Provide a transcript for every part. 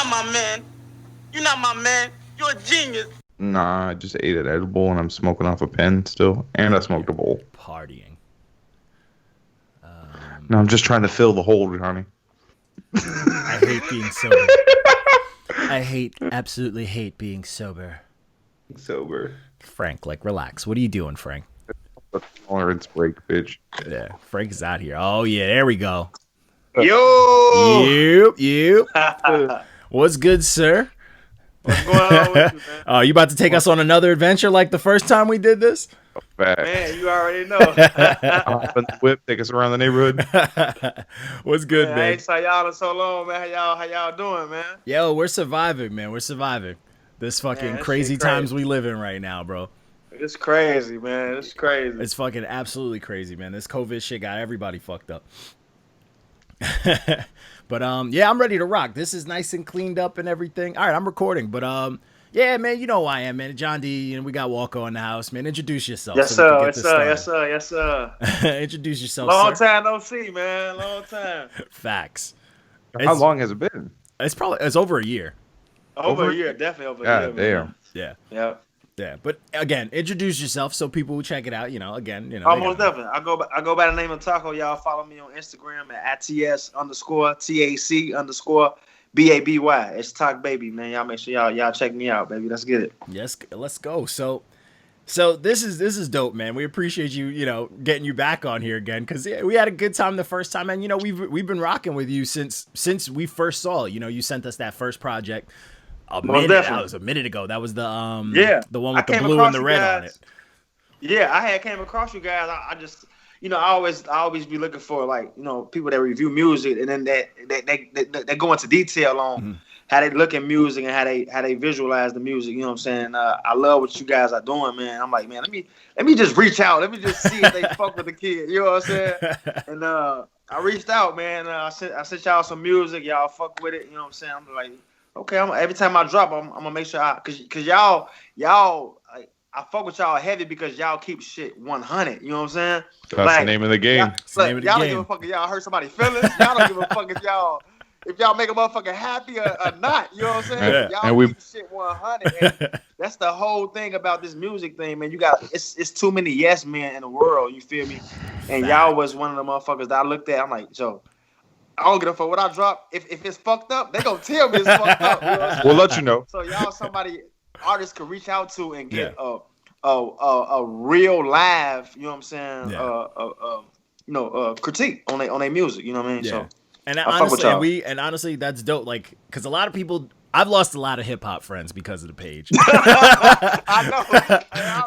not my man. You're not my man. You're a genius. Nah, I just ate an edible and I'm smoking off a pen still. And I smoked a bowl. Partying. No, I'm just trying to fill the hole, honey. I hate being sober. I absolutely hate being sober. Sober. Frank, like, relax. What are you doing, Frank? Tolerance break, bitch. Yeah, Frank's out here. Oh, yeah, there we go. Yo! Yep. What's good, sir? What's going on with you, man? Oh, you about to take us on another adventure like the first time we did this? Man, you already know. Hop in the whip, take us around the neighborhood. What's good, Man, I man? ain't saw y'all in so long, man. How y'all doing, man? Yo, we're surviving, man. We're surviving. This fucking Man, that crazy shit crazy. times we live in right now, bro. It's crazy, man. It's crazy. It's fucking absolutely crazy, man. This COVID shit got everybody fucked up. But yeah, I'm ready to rock. This is nice and cleaned up and everything. All right, I'm recording, but yeah, man, you know who I am, man. John D, and we got Walko in the house, man. Introduce yourself. Yes, so we can sir. get Yes, this sir. started. Yes, sir. Yes, sir. Introduce yourself, Long sir. time no see, man. Long time. Facts. How long has it been? It's over a year. Over a year, definitely over a year. God damn. Yeah. Yeah. Yeah, but again, introduce yourself so people who check it out. You know, again, you know. Almost definitely. I go by the name of Taco. Y'all follow me on Instagram at @TS_TAC_BABY. It's Talk Baby, man. Y'all make sure y'all check me out, baby. Let's get it. Yes, let's go. So this is dope, man. We appreciate you, getting you back on here again because we had a good time the first time, and we've been rocking with you since we first saw. You sent us that first project. That was a minute ago. That was the one with the blue and the red on it. Yeah, I had came across you guys. I just I always be looking for people that review music and then they go into detail on how they look at music and how they visualize the music. You know what I'm saying? I love what you guys are doing, man. I'm like, man, let me just reach out. Let me just see if they fuck with the kid. You know what I'm saying? And I reached out, man. I sent y'all some music. Y'all fuck with it. You know what I'm saying? I'm like, okay, every time I drop, I'm gonna make sure cause y'all I fuck with y'all heavy because y'all keep shit 100. You know what I'm saying? That's the name of the game. Y'all don't give a fuck if y'all hurt somebody's feelings. Y'all don't give a fuck if y'all make a motherfucker happy or not. You know what I'm saying? Yeah. Y'all keep shit 100. And that's the whole thing about this music thing, man. It's too many yes men in the world. You feel me? And y'all was one of the motherfuckers that I looked at. I'm like, Joe, I don't give a fuck what I drop. If it's fucked up, they gonna tell me it's fucked up. You know what I'm saying? We'll let you know. So y'all somebody artists could reach out to and get a real live, you know what I'm saying? Critique on their music. You know what I mean? Yeah. So And I fuck with y'all. honestly, that's dope. Like, because a lot of people, I've lost a lot of hip hop friends because of the page. I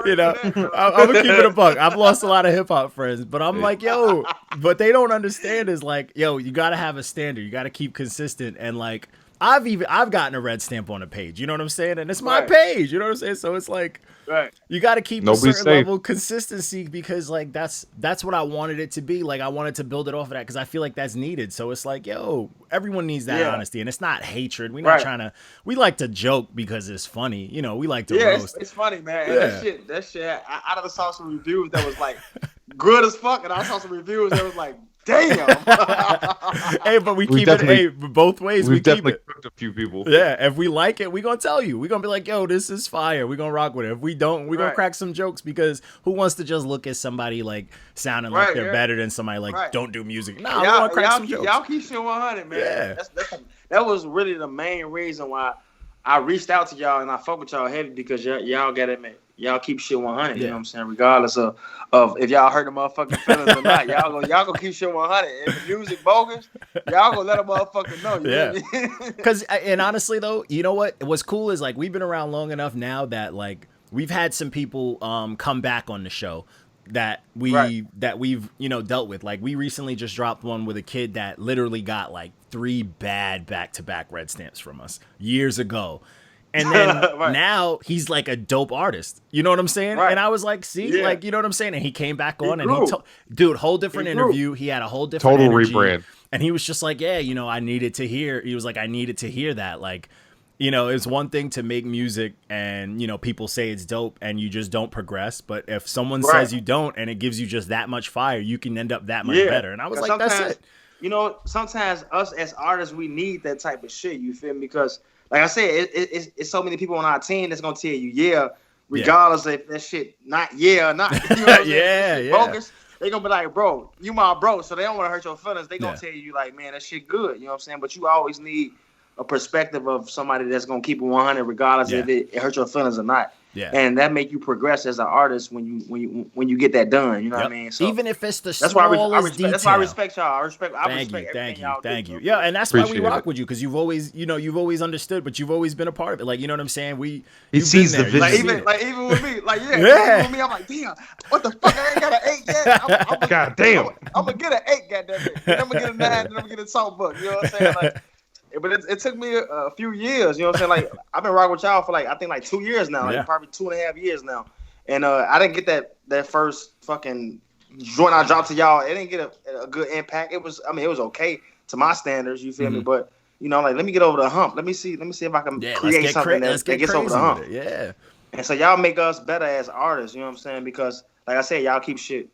know. I'm gonna keep it a buck. I've lost a lot of hip hop friends, but I'm like, yo, but they don't understand is like, yo, you gotta have a standard. You gotta keep consistent. And like, I've gotten a red stamp on a page. You know what I'm saying? And it's my page. You know what I'm saying? So it's like, you got to keep a certain level of consistency because like that's what I wanted it to be. Like I wanted to build it off of that because I feel like that's needed. So it's like, yo, everyone needs that honesty, and it's not hatred. We're not trying to. We like to joke because it's funny. We like to roast. It's funny, man. And that shit. I done saw some reviews that was like good as fuck, and I saw some reviews that was like, damn. Hey, but we keep it both ways. We've definitely cooked a few people. Yeah, if we like it, we're going to tell you. We're going to be like, yo, this is fire. We're going to rock with it. If we don't, we're going to crack some jokes because who wants to just look at somebody like sounding like they're better than somebody like don't do music? Nah, we want to crack some jokes. Y'all keep shit 100, man. Yeah. That was really the main reason why I reached out to y'all and I fuck with y'all heavy because y'all got it, man. Y'all keep shit 100. You know what I'm saying? Regardless of if y'all hurt the motherfucking feelings or not, y'all gonna keep shit 100. If the music bogus, y'all gonna let a motherfucker know. You Because and honestly though, you know what's cool is like we've been around long enough now that like we've had some people come back on the show that we've dealt with. Like we recently just dropped one with a kid that literally got like 3 bad back-to-back red stamps from us years ago. And then now he's like a dope artist. You know what I'm saying? And I was like, see, like, you know what I'm saying? And he came back on and dude, whole different interview. He had a whole different total energy. rebrand. And he was just like, yeah, I needed to hear. He was like, I needed to hear that. Like, it's one thing to make music and, people say it's dope and you just don't progress. But if someone says you don't and it gives you just that much fire, you can end up that much better. And I was like, that's it. you know, sometimes us as artists, we need that type of shit. You feel me? Because, like I said, it's so many people on our team that's gonna tell you, yeah, regardless if that shit not or not. You know what I'm saying? Bogus. They gonna be like, bro, you my bro, so they don't want to hurt your feelings. They gonna tell you like, man, that shit good. You know what I'm saying? But you always need a perspective of somebody that's gonna keep it 100, regardless if it hurts your feelings or not. Yeah. And that make you progress as an artist when you get that done. You know what I mean? So even if it's the that's smallest why I respect, detail. That's why I respect y'all. I respect Thank you. Yeah, and that's why we rock with you, because you've always understood, but you've always been a part of it. Like, you know what I'm saying? He sees the vision. Like even with me, like even with me, I'm like, damn, what the fuck? I ain't got an 8 yet. God damn. I'm gonna get an 8, goddamn it. Then I'm gonna get a 9, then I'm gonna get a salt book. You know what I'm saying? Like, but it took me a few years, you know what I'm saying? Like, I've been rocking with y'all for I think 2 years now, like probably 2.5 years now. And I didn't get that first fucking joint I dropped to y'all. It didn't get a good impact. It was okay to my standards, you feel me? But, you know, like, let me get over the hump. Let me see if I can create something that gets over the hump. Yeah. And so y'all make us better as artists, you know what I'm saying? Because, like I said, y'all keep shit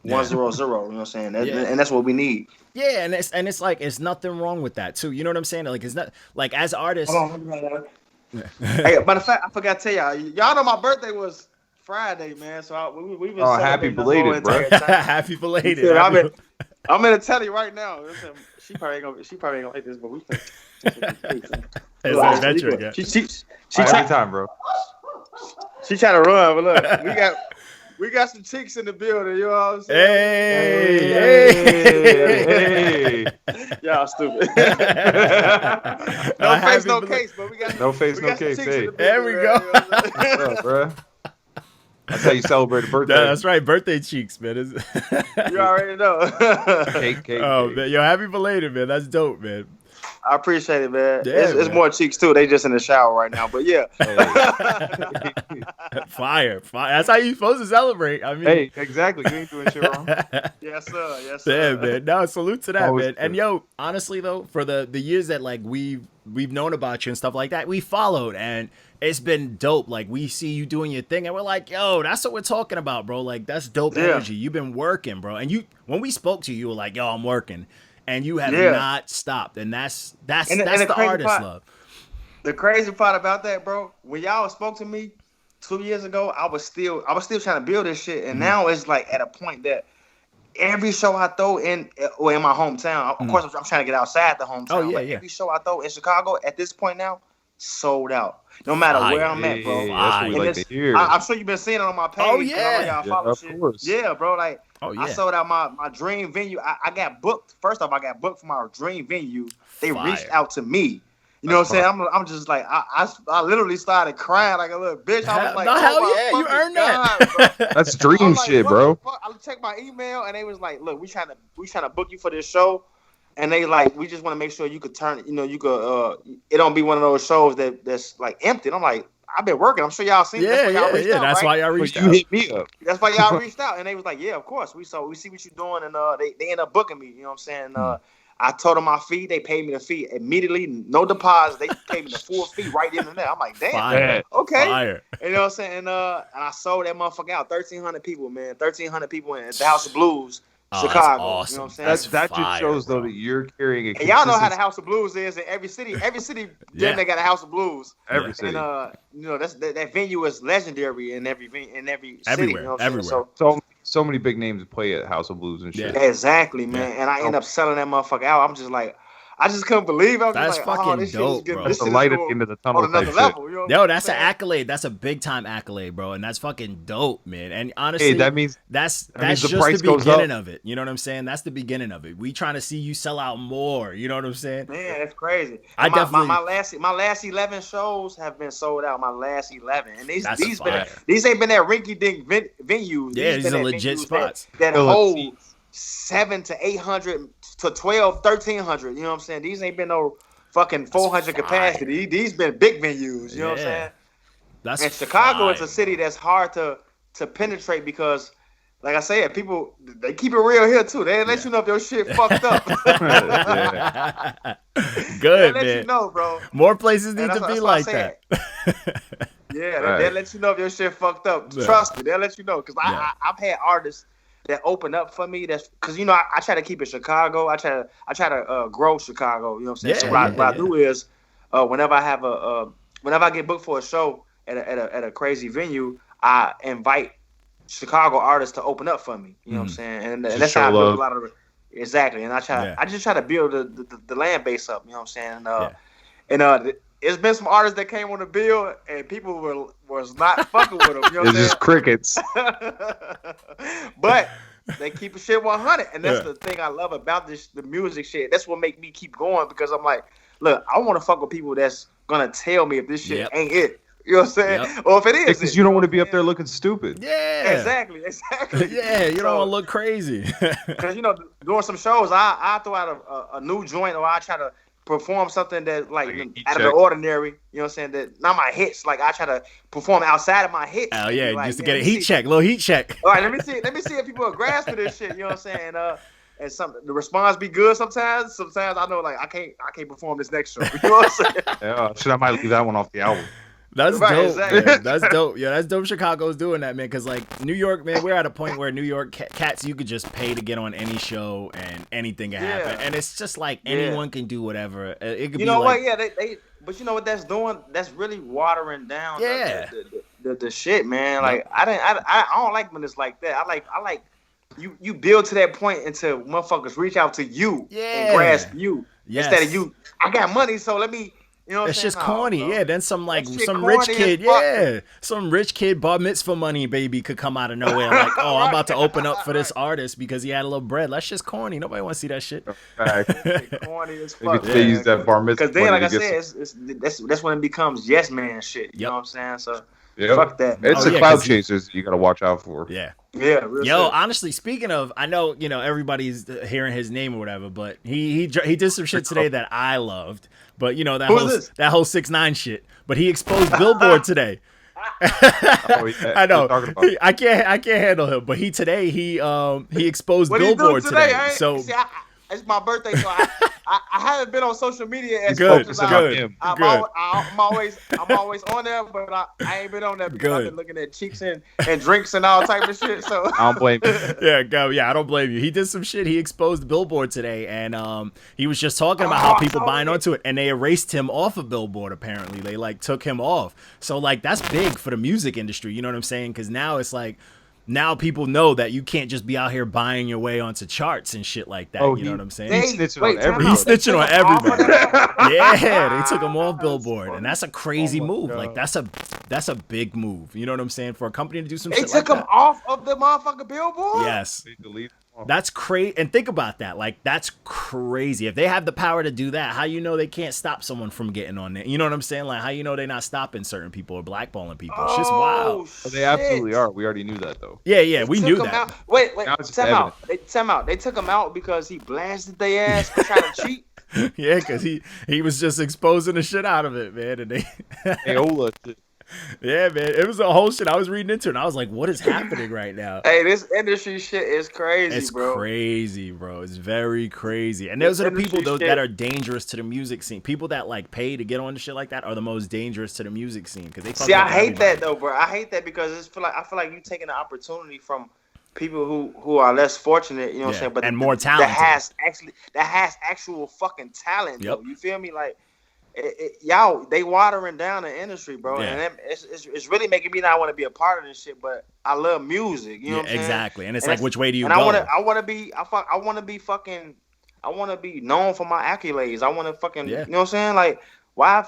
1-0-0, you know what I'm saying? And that's what we need. Yeah, and it's like, it's nothing wrong with that too. You know what I'm saying? Like, it's not like, as artists. Hold on. Hey, matter of fact, I forgot to tell y'all know my birthday was Friday, man. So we've been happy belated, bro. Happy belated. Yeah, I'm gonna tell you right now. She probably ain't gonna like this, but we think it's an adventure again. She every time, bro. She trying to run, but look, we got some cheeks in the building, you know what I'm saying? Hey. Y'all stupid. No face, no case, but we got no face, no case. Hey, there we go. What's up, bro? That's how you celebrate a birthday. That's right, birthday cheeks, man. You already know. Cake. Man, yo, happy belated, man. That's dope, man. I appreciate it, man. It's more cheeks too. They just in the shower right now, but yeah. Fire. That's how you supposed to celebrate. I mean, hey, exactly. You ain't doing shit wrong. Yes, sir. Yeah, man. No, salute to that, man. And yo, honestly though, for the years that like we've known about you and stuff like that, we followed, and it's been dope. Like, we see you doing your thing, and we're like, yo, that's what we're talking about, bro. Like, that's dope energy. You've been working, bro. And when we spoke to you, you were like, yo, I'm working. And you have not stopped, and that's the artist love. The crazy part about that, bro, when y'all spoke to me 2 years ago, I was still trying to build this shit, and now it's like at a point that every show I throw in my hometown, of course I'm trying to get outside the hometown. Oh yeah, Every show I throw in Chicago at this point now, sold out. No matter where I'm at, bro. That's what we like to hear. I'm sure you've been seeing it on my page. Oh yeah, of course. Yeah, bro. Like, I sold out my dream venue. I got booked. First off, I got booked for my dream venue. They reached out to me. You know what I'm saying? I'm just like, I literally started crying like a little bitch. I was like, hell yeah, you earned that. That's dream shit, bro. I checked my email, and they was like, look, we trying to book you for this show. And they like, we just want to make sure you could turn, you could, it don't be one of those shows that's like empty. And I'm like, I've been working. I'm sure y'all seen it. That's why y'all reached out. You hit me up. That's why y'all reached out. And they was like, yeah, of course. We see what you're doing. And they end up booking me. You know what I'm saying? I told them my fee. They paid me the fee immediately. No deposit. They paid me the full fee right in and there. I'm like, damn. Fire. Okay. Fire. You know what I'm saying? And I sold that motherfucker out. 1,300 people, man. 1,300 people in the House of Blues. Chicago, awesome. You know what I'm saying? That just shows though that you're carrying a. And y'all know how the House of Blues is in every city. Every city, they got a House of Blues. Every city. And that venue is legendary in every city. Everywhere, You know everywhere. So many big names play at House of Blues and shit. Yeah. Exactly, man. And I end up selling that motherfucker out. I'm just like, I just couldn't believe it. That's like, fucking this dope, shit is bro. That's the light at the end of the tunnel. On another level, you know Yo, that's an accolade. That's a big time accolade, bro, and that's fucking dope, man. And honestly, that means that's the just price the beginning goes up. of it. You know what I'm saying? That's the beginning of it. We trying to see you sell out more. You know what I'm saying? Man, that's crazy. I definitely my last 11 shows have been sold out. My last 11, and these ain't been that rinky dink venues. Yeah, these are legit spots that hold 700 to 800 to 12, 1,300. You know what I'm saying? These ain't been no fucking 400 capacity. These been big venues. You know what I'm saying? And Chicago is a city that's hard to penetrate because, like I said, people, they keep it real here too. They let you know if your shit fucked up. Good, they let man. you know, bro. More places need to be like that. Yeah, they'll let you know if your shit fucked up. Trust me, they'll let you know. Because I've had artists that open up for me. That's because I try to keep it Chicago. I try to grow Chicago. You know what I'm saying? So what I do is whenever I get booked for a show at a crazy venue, I invite Chicago artists to open up for me. You know what I'm saying? And that's how I build a lot of exactly. And I just try to build the land base up. You know what I'm saying? And it's been some artists that came on the bill and people was not fucking with them. You know what I'm saying? It's just crickets. But they keep a shit 100, and that's the thing I love about the music shit. That's what make me keep going, because I'm like, look, I want to fuck with people that's gonna tell me if this shit ain't it. You know what I'm saying? Or if it is, because you don't want to be up there looking stupid. Yeah, exactly. Yeah, you don't want to look crazy. Because during some shows, I throw out a new joint, or I try to perform something that like out of the ordinary. You know what I'm saying? That not my hits. Like I try to perform outside of my hits. Oh yeah, like, just to get a little heat check. All right, let me see if people are grasping this shit. You know what I'm saying? And the response be good sometimes. Sometimes I know like I can't perform this next show. You know what I'm saying? Yeah, shit, I might leave that one off the album. That's dope. Exactly. Man. That's dope. Yeah, that's dope. Chicago's doing that, man. Because like New York, man, we're at a point where New York cats, you could just pay to get on any show and anything can happen, and it's just like anyone can do whatever. It could be what? Like, yeah, they. But you know what that's doing? That's really watering down. The shit, man. Like I don't like when it's like that. I like you build to that point until motherfuckers reach out to you and grasp you instead of you. I got money, so let me. You know it's just corny, Then some rich kid, some rich kid bar mitzvah money baby could come out of nowhere like, oh, I'm about to open up for this artist because he had a little bread. That's just corny. Nobody wants to see that shit. Corny as fuck. They use that bar mitzvah. Because then, like I said, that's when it becomes yes man shit. You know what I'm saying? So fuck that. It's the cloud chasers you got to watch out for. Yeah. Yeah. Real shit. Honestly, speaking of, I know everybody's hearing his name or whatever, but he did some shit today that I loved. But that whole 6ix9ine shit. But he exposed Billboard today. I know. I can't handle him. But he exposed Billboard today. So it's my birthday, so I haven't been on social media as good. As I'm always on there, but I ain't been on there because I've been looking at cheeks and drinks and all type of shit. So I don't blame you. I don't blame you. He did some shit. He exposed Billboard today, and he was just talking about how people buying onto it, and they erased him off of Billboard. Apparently, they like took him off. So like that's big for the music industry. You know what I'm saying? Because now it's like. Now people know that you can't just be out here buying your way onto charts and shit like that. You know what I'm saying? He's snitching on everybody. He's snitching on everybody. Yeah, they took him off Billboard, and that's a crazy move. God. Like that's a big move. You know what I'm saying? For a company to do some shit like that. They took him off of the motherfucking Billboard? Yes. That's crazy. And think about that. Like, that's crazy. If they have the power to do that, how you know they can't stop someone from getting on there? You know what I'm saying? Like, how you know they're not stopping certain people or blackballing people? It's just wild. They absolutely are. We already knew that, though. Yeah, we knew that. Wait, time out. They took him out because he blasted their ass for trying to cheat? Yeah, because he was just exposing the shit out of it, man. And Ola shit. Yeah, man, it was a whole shit. I was reading into it, and I was like, "What is happening right now?" Hey, this industry shit is crazy, it's bro. It's crazy, bro. It's very crazy. And those are the people that are dangerous to the music scene. People that like pay to get on the shit like that are the most dangerous to the music scene because they. See, I hate that though, bro. I hate that because I feel like you taking the opportunity from people who are less fortunate. You know what I'm saying? But more talented. That has actual fucking talent. Yep. Though. You feel me? Like. Y'all, they watering down the industry, bro, and it's really making me not want to be a part of this shit. But I love music, you know what I'm saying? Exactly, and it's like, which way do you go? I want to be known for my accolades. I want to fucking, you know what I'm saying? Like, why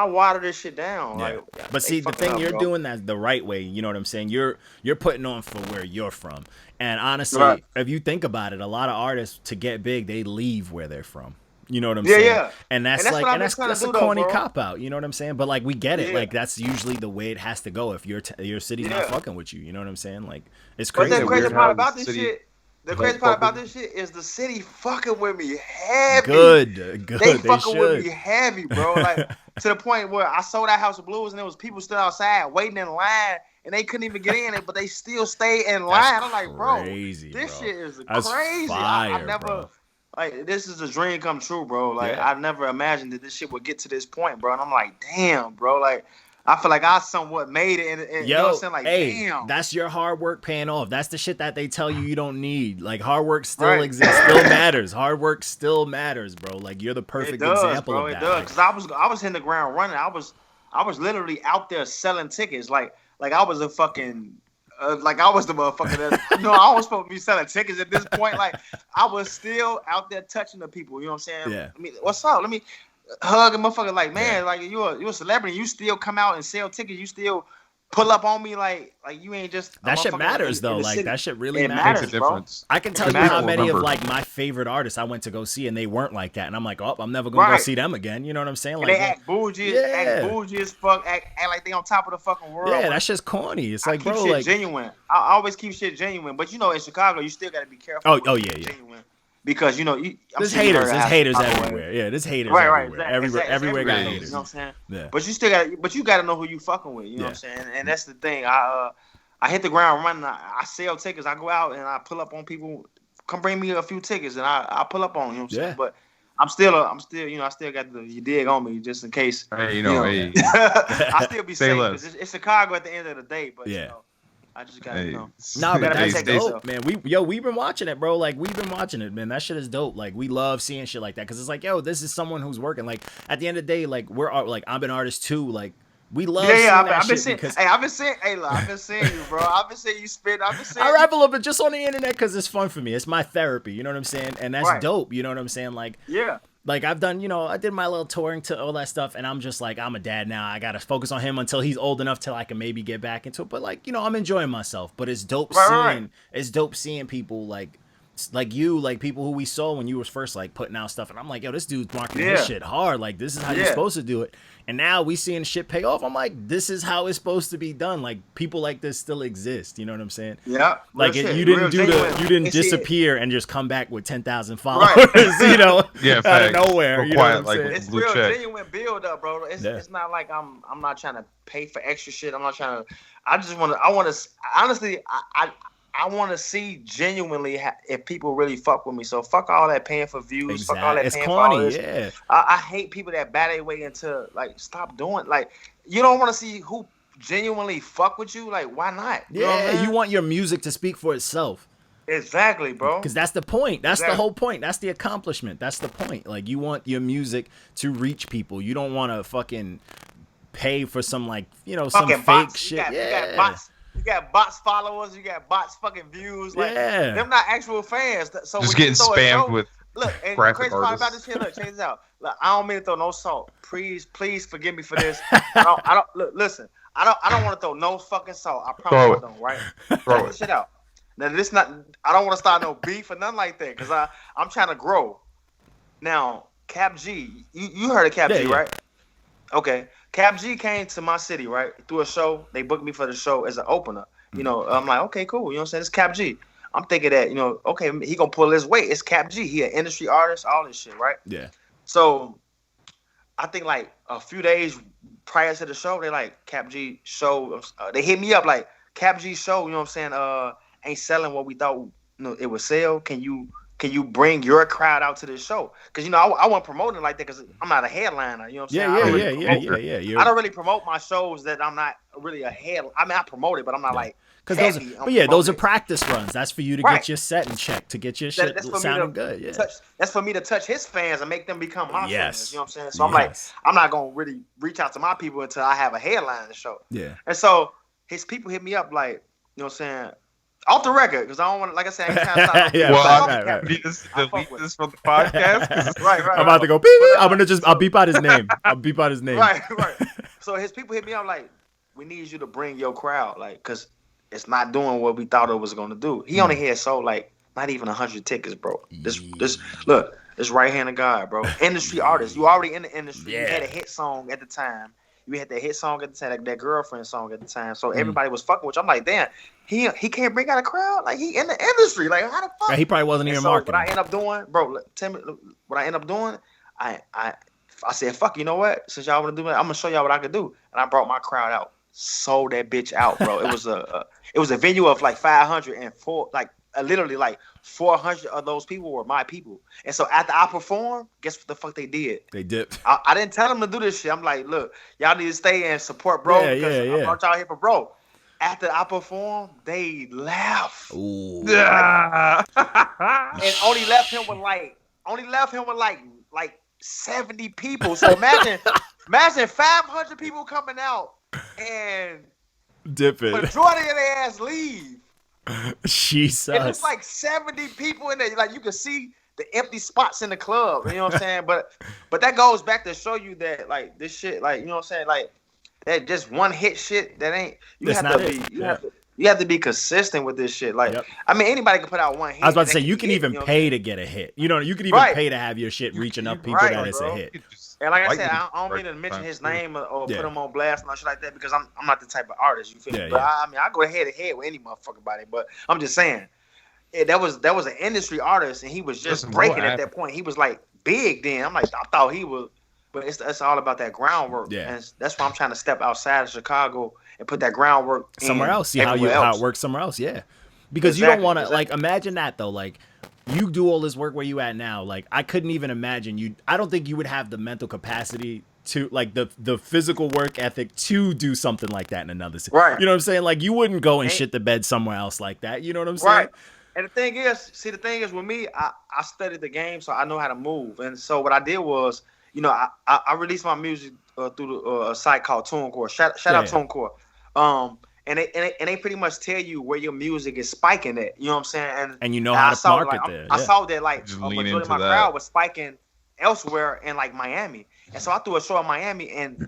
water this shit down? Yeah. Like, but see, the thing you're doing that the right way. You know what I'm saying? You're putting on for where you're from, and honestly, if you think about it, a lot of artists to get big, they leave where they're from. You know what I'm saying? Yeah. And that's a corny cop out. You know what I'm saying? But like we get it. Like that's usually the way it has to go if your city's not fucking with you. You know what I'm saying? Like it's crazy. But the crazy part about this shit. The crazy part about this shit is the city fucking with me heavy. Good. They fucking with me heavy, bro. Like to the point where I sold that House of Blues and there was people still outside waiting in line. And they couldn't even get in it, but they still stayed in line. I'm like, bro, this shit is crazy. Fire, I never. Like, this is a dream come true, bro. Like, I never imagined that this shit would get to this point, bro. And I'm like, damn, bro. Like, I feel like I somewhat made it, and you know what I'm saying? Like, damn, that's your hard work paying off. That's the shit that they tell you don't need. Like, hard work still exists, still matters. Hard work still matters, bro. Like, you're the perfect example of that. It does, because I was hitting the ground running. I was literally out there selling tickets, like I was a fucking. Like I was the motherfucker that I was supposed to be selling tickets at this point. Like I was still out there touching the people. You know what I'm saying? Yeah. I mean, what's up? Let me hug a motherfucker. Like, man, like you're a celebrity. You still come out and sell tickets. You still pull up on me like you ain't just that shit matters though. Like that shit really matters. Makes a difference. I can tell you how many of like my favorite artists I went to go see and they weren't like that, and I'm like, oh, I'm never gonna go see them again. You know what I'm saying? Like and they act bougie, as fuck, act like they on top of the fucking world. Yeah, that's just corny. It's like, bro, shit like genuine. I always keep shit genuine, but in Chicago, you still gotta be careful. Oh yeah. Genuine. Because there's haters. There's haters everywhere. Yeah, there's haters everywhere. Everywhere got haters. You know what I'm saying? Yeah. But you gotta know who you fucking with. You know what I'm saying? And that's the thing. I hit the ground running. I sell tickets. I go out and I pull up on people. Come bring me a few tickets and I pull up on. You know what I'm saying? But I'm still I still got the dig on me just in case. Hey, hey. I still be safe. It's Chicago at the end of the day. But I just got Nah, but that's dope, man. We've been watching it, bro. Like we've been watching it, man. That shit is dope. Like we love seeing shit like that because it's like, this is someone who's working. Like at the end of the day, like I'm an artist too. Like we love seeing that shit because I've been seeing you, bro. I've been seeing you spit. I rap a little bit just on the internet because it's fun for me. It's my therapy. You know what I'm saying? And that's dope. You know what I'm saying? Like Like I've done, I did my little touring to all that stuff, and I'm just like, I'm a dad now. I gotta focus on him until he's old enough till I can maybe get back into it. But like, I'm enjoying myself. But it's dope it's dope seeing people like you, like people who we saw when you was first like putting out stuff, and I'm like, this dude's marketing his shit hard. Like this is how you're supposed to do it. And now we seeing shit pay off. I'm like, this is how it's supposed to be done. Like people like this still exist. You know what I'm saying? Yeah. Like you didn't disappear and just come back with 10,000 followers. Out of nowhere. You know what I'm saying? It's real genuine build up, bro. It's not like I'm not trying to pay for extra shit. I'm not trying to. I want to see genuinely if people really fuck with me. So fuck all that paying for views. Exactly. Fuck all that it's paying corny, for all this. I hate people that bat their way into like stop doing like you don't want to see who genuinely fuck with you. Like why not? You know what I mean? You want your music to speak for itself. Exactly, bro. Because that's the point. That's the whole point. That's the accomplishment. That's the point. Like you want your music to reach people. You don't want to fucking pay for some like some fake bots. shit. You got bots followers. You got bots fucking views. Like them not actual fans. So just getting spammed with. Look, and crazy part about this shit. Look, check this out. Look, I don't mean to throw no salt. Please forgive me for this. I don't. Look, listen. I don't want to throw no fucking salt. I promise I don't. Right? Throw this shit out. Now this not. I don't want to start no beef or nothing like that because I'm trying to grow. Now, Cap G, you heard of Cap G, right? Okay. Cap G came to my city, right? Through a show. They booked me for the show as an opener. I'm like, okay, cool. You know what I'm saying? It's Cap G. I'm thinking that, okay, he gonna pull his weight. It's Cap G. He an industry artist, all this shit, right? Yeah. So I think like a few days prior to the show, they like Cap G show. They hit me up like Cap G show, you know what I'm saying? Ain't selling what we thought it would sell. Can you bring your crowd out to this show? Because I wasn't promoting like that because I'm not a headliner. You know what I'm saying? Yeah. I don't really promote my shows that I'm not really a head. I mean, I promote it, but I'm not like. Because those are practice runs. That's for you to get your set in check, to get your shit sounding good. Yeah. That's for me to touch his fans and make them become my fans. You know what I'm saying? So I'm like, I'm not gonna really reach out to my people until I have a headline to show. Yeah. And so his people hit me up like, you know what I'm saying? Off the record, because I don't want to, like I said, I ain't trying to stop. Well, delete this from the podcast. Right. I'm about to go beep. I'll beep out his name. Right. So his people hit me up like, we need you to bring your crowd, like, because it's not doing what we thought it was going to do. He only had sold like not even 100 tickets, bro. This look, this right hand of God, bro. Industry artist, you already in the industry. You had a hit song at the time. You had that hit song at the time, like that girlfriend song at the time. So everybody was fucking with you. I'm like, damn, he can't bring out a crowd. Like he in the industry. Like how the fuck? Yeah, he probably wasn't even marketing. What I end up doing, bro? Tell me what I end up doing. I said, fuck. You know what? Since y'all want to do it, I'm gonna show y'all what I can do. And I brought my crowd out. Sold that bitch out, bro. It was a venue of like 500 and literally like 400 of those people were my people. And so after I performed, guess what the fuck they did? They dipped. I didn't tell them to do this shit. I'm like, look, y'all need to stay and support bro because I brought y'all here for bro. After I performed, they left. Ooh. And only left him with like 70 people. So imagine 500 people coming out and dipping. Majority of their ass leave. Jesus. And it's like 70 people in there. Like you can see the empty spots in the club. You know what I'm saying? But that goes back to show you that like this shit, like you know what I'm saying, like that just one hit shit that ain't. You have to be consistent with this shit. Like I mean, anybody can put out one hit. I was about to say you can even pay to get a hit. You know, you can even pay to have your shit reach enough people that it's a hit. And like I said, I don't mean to mention his name or put him on blast and shit like that because I'm not the type of artist. You feel me? But I mean, I go head to head with any motherfucker about it. But I'm just saying, that was an industry artist, and he was just breaking at that point. He was like big then. I'm like, I thought he was, but it's all about that groundwork. Yeah, and that's why I'm trying to step outside of Chicago and put that groundwork somewhere else. See how it works somewhere else. Yeah, because you don't want to like imagine that though. Like you do all this work where you at now. Like I couldn't even imagine you. I don't think you would have the mental capacity to like the physical work ethic to do something like that in another city. Right. You know what I'm saying? Like you wouldn't go and shit the bed somewhere else like that. You know what I'm saying? Right. And the thing is with me, I studied the game, so I know how to move. And so what I did was, you know, I released my music through a site called TuneCore. Shout out TuneCore. And they pretty much tell you where your music is spiking at. You know what I'm saying? And you know how to market there. I saw that like a majority of my crowd was spiking elsewhere in like Miami. And so I threw a show in Miami, and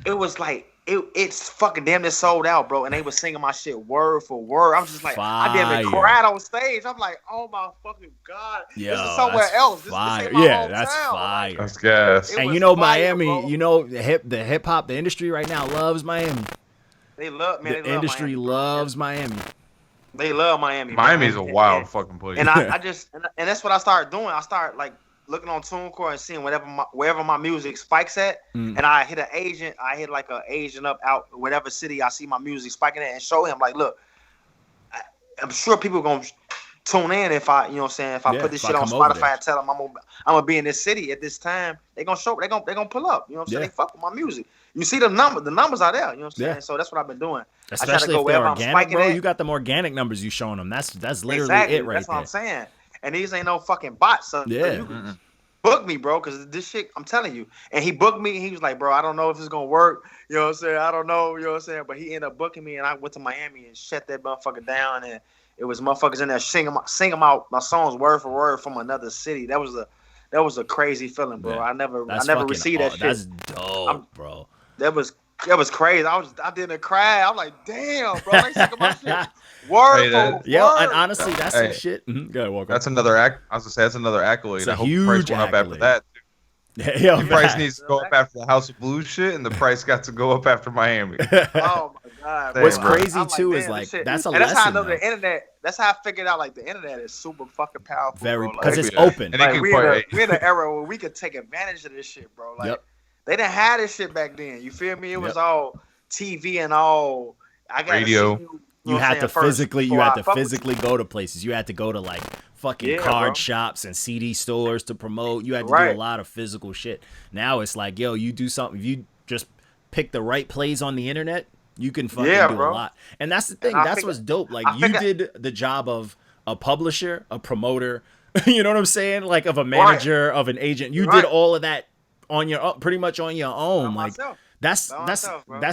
it was like it's fucking damn near sold out, bro. And they were singing my shit word for word. I'm just like, I damn near cried on stage. I'm like, oh my fucking god, this is somewhere else. This ain't my hometown. That's fire. That's gas. And you know Miami, bro. you know the hip hop, the industry right now loves Miami. They love, man. The industry loves Miami. They love Miami. Miami's a wild fucking place. And I just and that's what I started doing. I started like looking on TuneCore and seeing wherever my music spikes at, and I hit an agent. I hit like an agent up out whatever city I see my music spiking at, and show him like, look, I'm sure people are gonna tune in if I, you know what I'm saying, if I put this shit on Spotify and tell them I'm gonna be in this city at this time. They gonna pull up. You know what I'm saying? They fuck with my music. You see the numbers are there. You know what I'm saying? So that's what I've been doing. Especially if they're organic, bro. You got them organic numbers you showing them. That's literally it right there. That's what I'm saying. And these ain't no fucking bots. So you can book me, bro, because this shit, I'm telling you. And he booked me. He was like, bro, I don't know if it's going to work. You know what I'm saying? I don't know. You know what I'm saying? But he ended up booking me, and I went to Miami and shut that motherfucker down. And it was motherfuckers in there singing out my songs word for word from another city. That was a crazy feeling, bro. I never received that shit. That's dope, bro. That was crazy. I didn't cry. I'm like, damn, bro. They singing my shit. Word for word. Yeah, and honestly, that's some shit. Go ahead, Walker. That's another I was gonna say that's another accolade. It's a I hope huge the price went up after that. Yeah, the price needs to go up after the House of Blues shit, and the price got to go up after Miami. Oh my god! What's crazy too is like that's a lesson. That's how I know the internet. That's how I figured out like the internet is super fucking powerful. Very, because it's open. And like, we're in an era where we could take advantage of this shit, bro. Like they didn't have this shit back then. You feel me? It was all TV and all. I got radio. You had to physically go to places. You had to go to like fucking card shops and CD stores to promote. You had to do a lot of physical shit. Now it's like, yo, you do something. If you just pick the right plays on the internet, you can fucking do a lot. And that's the thing. That's what's dope. Like you did the job of a publisher, a promoter. You know what I'm saying? Like of a manager, of an agent. You did all of that on your pretty much on your own. Like that's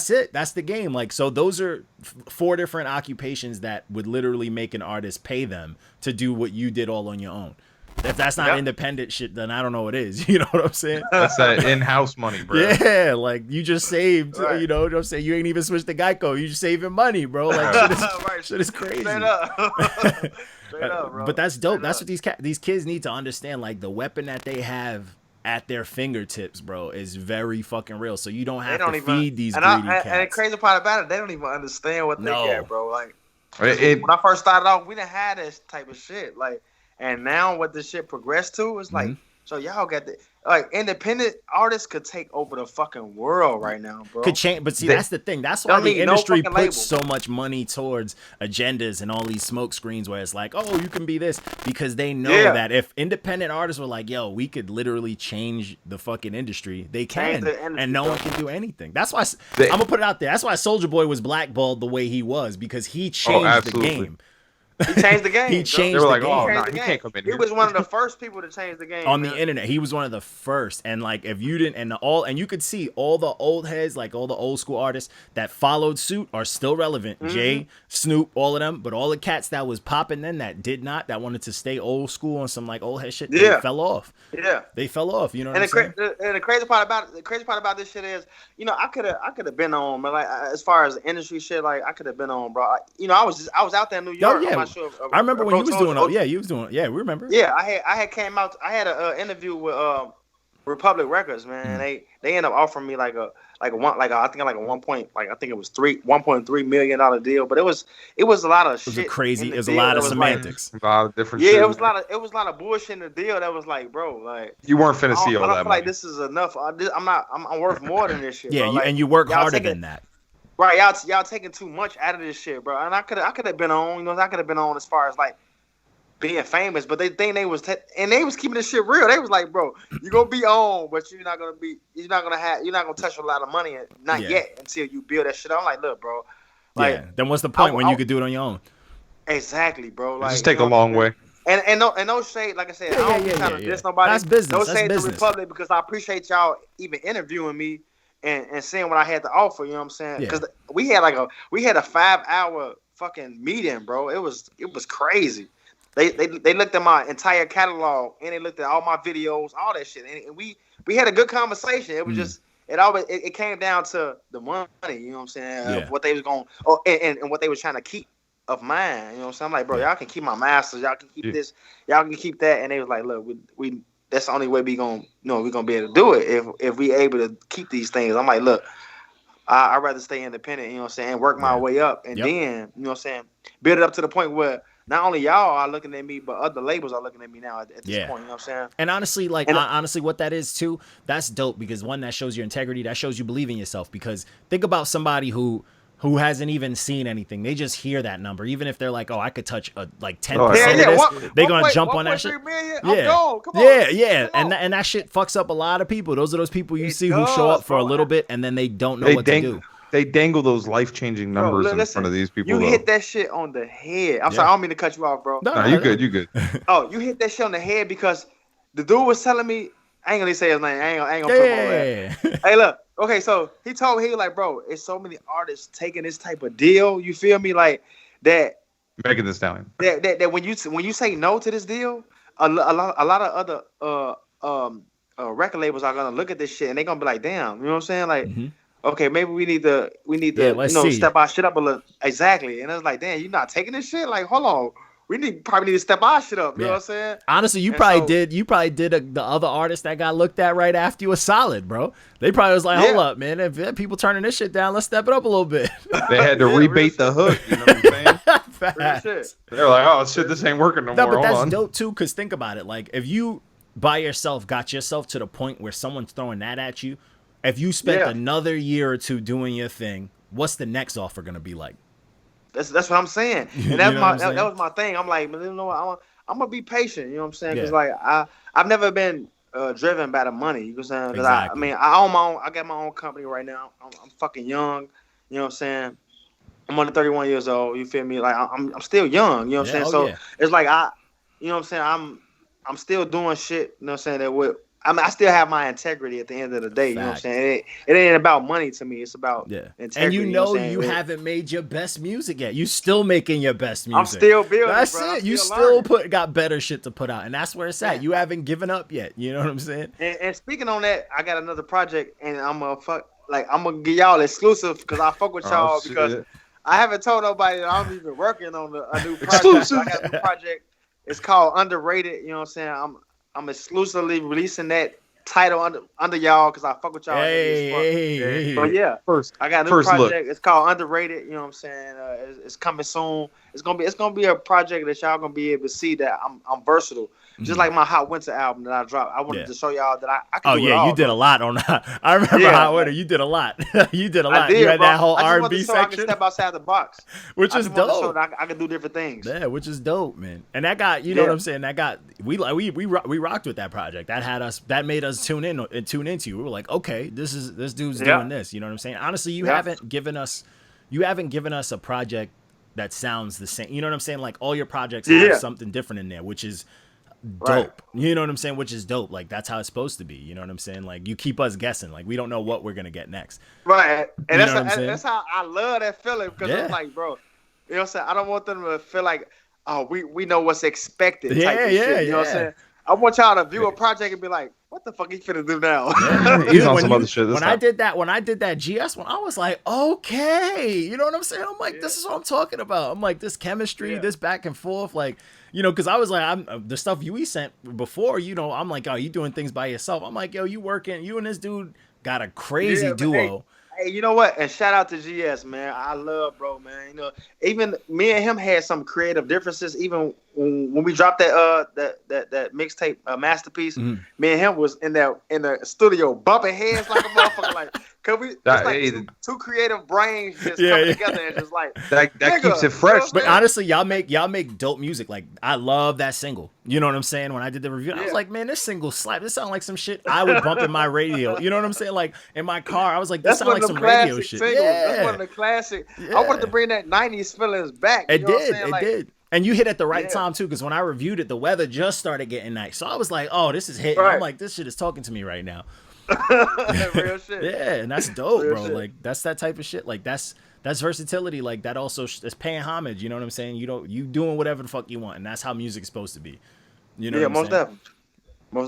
it. That's the game. Like, so those are 4 different occupations that would literally make an artist pay them to do what you did all on your own. If that's not independent shit, then I don't know what is. You know what I'm saying? That's that in-house money, bro. Yeah, like you just saved. You know what I'm saying? You ain't even switched to Geico. You just saving money, bro. Like shit is crazy. Straight up, bro. But that's dope. That's what these kids need to understand. Like the weapon that they have at their fingertips, bro, is very fucking real. So you don't have to feed these greedy cats. And the crazy part about it, they don't even understand what they get, bro. Like when I first started off, we didn't have this type of shit. Like, and now what this shit progressed to is like So y'all got the like independent artists could take over the fucking world right now, bro. Could change, but see, that's the thing. That's why Don't the need no industry fucking puts label. so much money towards agendas and all these smoke screens where it's like, oh, you can be this, because they know that if independent artists were like, yo, we could literally change the fucking industry, they can, and no one can do anything. That's why I'm gonna put it out there. That's why Soulja Boy was blackballed the way he was, because he changed the game. He changed the game. He changed They were like, the game. oh, no, he can't come in He here. was one of the first people to change the game On the internet, he was one of the first. And like, if you didn't, and you could see all the old heads, like all the old school artists that followed suit are still relevant. Jay, Snoop, all of them, but all the cats that was popping then that did not, that wanted to stay old school on some like old head shit, they fell off. Yeah, they fell off. You know what I'm saying? And the crazy part about this shit is, you know, I could have been on, but like as far as the industry shit, like I could have been on, bro. You know, I was out there in New York. Yeah, I remember when he was doing. He was doing. Yeah, we remember. Yeah, I had came out. I had an interview with Republic Records, man. They ended up offering me I think it was $1.3 million deal, but it was a lot of shit. It was a lot of semantics. A lot of different. Yeah, shit. it was a lot of bullshit in the deal that was like, bro, like you weren't finna see all I don't that. feel like this is enough. I'm worth more than this shit. Yeah, bro. and you work harder than that. Right, y'all taking too much out of this shit, bro. And I could have been on, you know, I could have been on as far as like being famous, but they think they was and they was keeping this shit real. They was like, bro, you gonna be on, but you're not gonna touch a lot of money, not yet until you build that shit. I'm like, look, bro. Like, then what's the point when you could do it on your own? Exactly, bro. Like, just take a long way. And no shade, like I said, I don't be trying to diss nobody. That's business. No That's shade business. to Republic, because I appreciate y'all even interviewing me and seeing what I had to offer. You know what I'm saying? Because we had a 5-hour fucking meeting, bro. It was crazy. They looked at my entire catalog, and they looked at all my videos, all that shit, and we had a good conversation. It was just it came down to the money. You know what I'm saying? Of what they was going and what they was trying to keep of mine. You know what I'm saying? I'm like, bro, y'all can keep my masters, y'all can keep this, y'all can keep that, and they was like, look, we that's the only way we gonna be able to do it if we able to keep these things. I'm like, look, I'd rather stay independent, you know what I'm saying, work my way up, and then, you know what I'm saying, build it up to the point where not only y'all are looking at me, but other labels are looking at me now at this point, you know what I'm saying? And honestly, honestly, what that is too, that's dope, because one, that shows your integrity, that shows you believe in yourself, because think about somebody who hasn't even seen anything. They just hear that number. Even if they're like, oh, I could touch 10% of this, they're going to jump on that shit. Yeah. And that shit fucks up a lot of people. Those are those people you see who show up for a little bit and then they don't know what to do. They dangle those life-changing numbers in front of these people. You hit that shit on the head. I'm sorry, I don't mean to cut you off, bro. No, you good. You good. Oh, you hit that shit on the head because the dude was telling me, I ain't gonna say his name. I ain't gonna put him on that. Hey, look. Okay, so he told me, he was like, bro, it's so many artists taking this type of deal. You feel me? Like that. Megan Thee Stallion. That when you say no to this deal, a lot of other record labels are gonna look at this shit and they're gonna be like, damn, you know what I'm saying? Like, okay, maybe we need to step our shit up a little. Exactly. And it's like, damn, you're not taking this shit? Like, hold on. Probably need to step our shit up. You know what I'm saying? Honestly, you probably did the other artist that got looked at right after you was solid, bro. They probably was like, hold up, man. If people turning this shit down, let's step it up a little bit. They had to rebate the hook. You know what I'm saying? They're like, oh shit, this ain't working no more. But that's dope too, because think about it. Like, if you by yourself got yourself to the point where someone's throwing that at you, if you spent another year or two doing your thing, what's the next offer gonna be like? That's what I'm saying, and that was my thing. I'm like, you know what, I'm gonna be patient. You know what I'm saying? Because like I've never been driven by the money. You know what I'm saying? Because I mean, I own my own. I got my own company right now. I'm fucking young. You know what I'm saying? I'm only 31 years old. You feel me? Like I'm still young. You know what I'm saying? It's like you know what I'm saying? I'm still doing shit. You know what I'm saying? I still have my integrity at the end of the day. You know what I'm saying? It ain't about money to me. It's about integrity. And you haven't made your best music yet. You still making your best music. I'm still building. That's it. You still got better shit to put out, and that's where it's at. You haven't given up yet. You know what I'm saying? And speaking on that, I got another project, and I'm gonna give y'all exclusive because I fuck with y'all because I haven't told nobody that I'm even working on a new project. Exclusive. I got a new project. It's called Underrated. You know what I'm saying? I'm exclusively releasing that title under y'all because I fuck with y'all. But yeah, I got a new project. It's called Underrated. You know what I'm saying? It's coming soon. It's gonna be a project that y'all gonna be able to see that I'm versatile. Just like my Hot Winter album that I dropped. I wanted to show y'all that I can do it all, you did a lot on that. I remember Hot Winter. You did a lot. You did a lot. Did, you had bro. that whole R&B section. I can step outside the box. Which is dope. Show that I can do different things. Yeah, which is dope, man. And that got, you know what I'm saying? That got, we rocked with that project. That made us tune into you. We were like, okay, this dude's doing this. You know what I'm saying? Honestly, you haven't given us a project that sounds the same. You know what I'm saying? Like all your projects have something different in there, which is dope. Right. You know what I'm saying? Which is dope. Like that's how it's supposed to be. You know what I'm saying? Like you keep us guessing. Like we don't know what we're gonna get next. Right. And that's how I love that feeling because I'm like, bro, you know what I'm saying? I don't want them to feel like, oh, we know what's expected. Type of shit, you know what I'm saying? I want y'all to view a project and be like, what the fuck he finna do now? He's on some other shit. When I did that GS one, I was like, okay, you know what I'm saying? I'm like, this is what I'm talking about. I'm like, this chemistry, this back and forth, like, you know, because I was like, the stuff we sent before, you know, I'm like, oh, you doing things by yourself? I'm like, yo, you and this dude got a crazy duo. Hey, you know what? And shout out to GS, man. I love bro, man. You know, even me and him had some creative differences. Even when we dropped that mixtape masterpiece, me and him was in the studio bumping heads like a motherfucker. Like, cause we two creative brains just coming together and just like that keeps it fresh. But honestly, y'all make dope music. Like I love that single. You know what I'm saying? When I did the review, I was like, man, this single slap. This sounds like some shit I would bump in my radio. You know what I'm saying? Like in my car, I was like, this sounds like some radio shit. Singles. That's one of the classic. Yeah. I wanted to bring that 90s feelings back. It did. And you hit at the right time too, because when I reviewed it, the weather just started getting nice. So I was like, oh, this is hitting. Right. I'm like, this shit is talking to me right now. Real shit. Yeah, and that's dope, Real bro. shit. Like that's that type of shit. Like that's versatility. Like that also is paying homage. You know what I'm saying? You doing whatever the fuck you want, and that's how music's supposed to be. You know? Yeah, most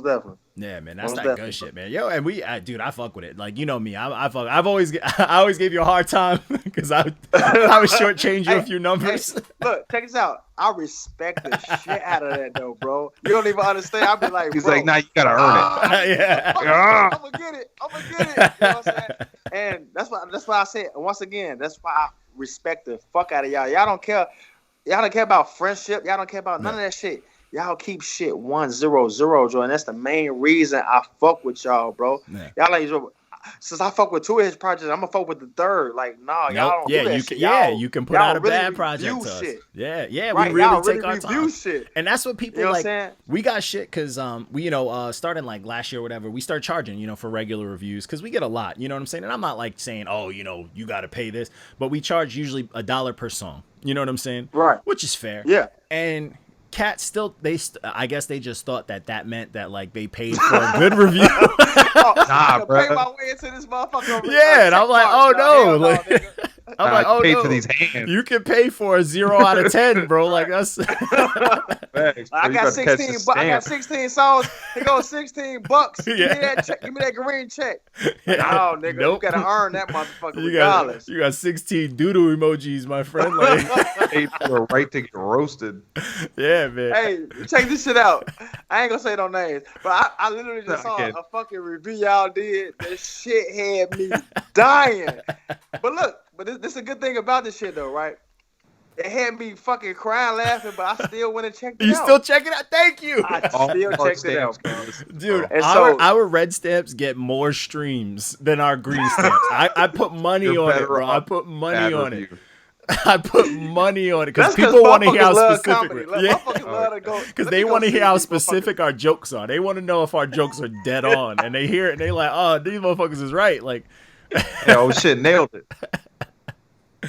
definitely. Yeah, man, that's that good shit, man. Yo, and dude, I fuck with it. Like, you know me, I always gave you a hard time because I would shortchange you a few numbers. Hey, look, check this out. I respect the shit out of that though, bro. You don't even understand. I'll be like, he's like, nah, you gotta earn it. Yeah, I'm gonna get it. You know what I'm saying? And that's why I said once again. That's why I respect the fuck out of y'all. Y'all don't care. Y'all don't care about friendship. Y'all don't care about none of that shit. Y'all keep shit 100, Joe, and that's the main reason I fuck with y'all, bro. Yeah. Y'all like, since I fuck with two of his projects, I'm gonna fuck with the third. Like, nah, y'all don't do that shit. You can put out a bad project to us. Yeah, right, we really take our time. Shit. And that's what people like. We got shit because we, starting like last year or whatever, we start charging, for regular reviews because we get a lot. You know what I'm saying? And I'm not like saying, oh, you got to pay this, but we charge usually $1 per song. You know what I'm saying? Right. Which is fair. Yeah. And cats still I guess they just thought that meant that like they paid for a good review. Nah, bro. Pay my way into this motherfucker. Yeah, and I'm like, oh no. I'm like, oh pay no. for these hands. You can pay for a 0 out of 10, bro. Like that's. I got 16. I got 16 songs. It goes $16. Give me that check. Give me that green check. Oh, nigga, you gotta earn that motherfucker regardless. You got 16 doodle emojis, my friend. Like, paid for a right to get roasted. Yeah, man. Hey, check this shit out. I ain't gonna say no names, but I literally just saw a fucking review y'all did. That shit had me dying. But look. But this is a good thing about this shit, though, right? It had me fucking crying, laughing, but I still went and checked it out. You still check it out? Thank you. I still checked it out, dude. Our red stamps get more streams than our green stamps. I put money on it, bro. I put money on it. I put money on it because people want to hear how specific. Because they want to hear how specific our jokes are. They want to know if our jokes are dead on, and they hear it and they like, oh, these motherfuckers is right. Like, oh shit, nailed it.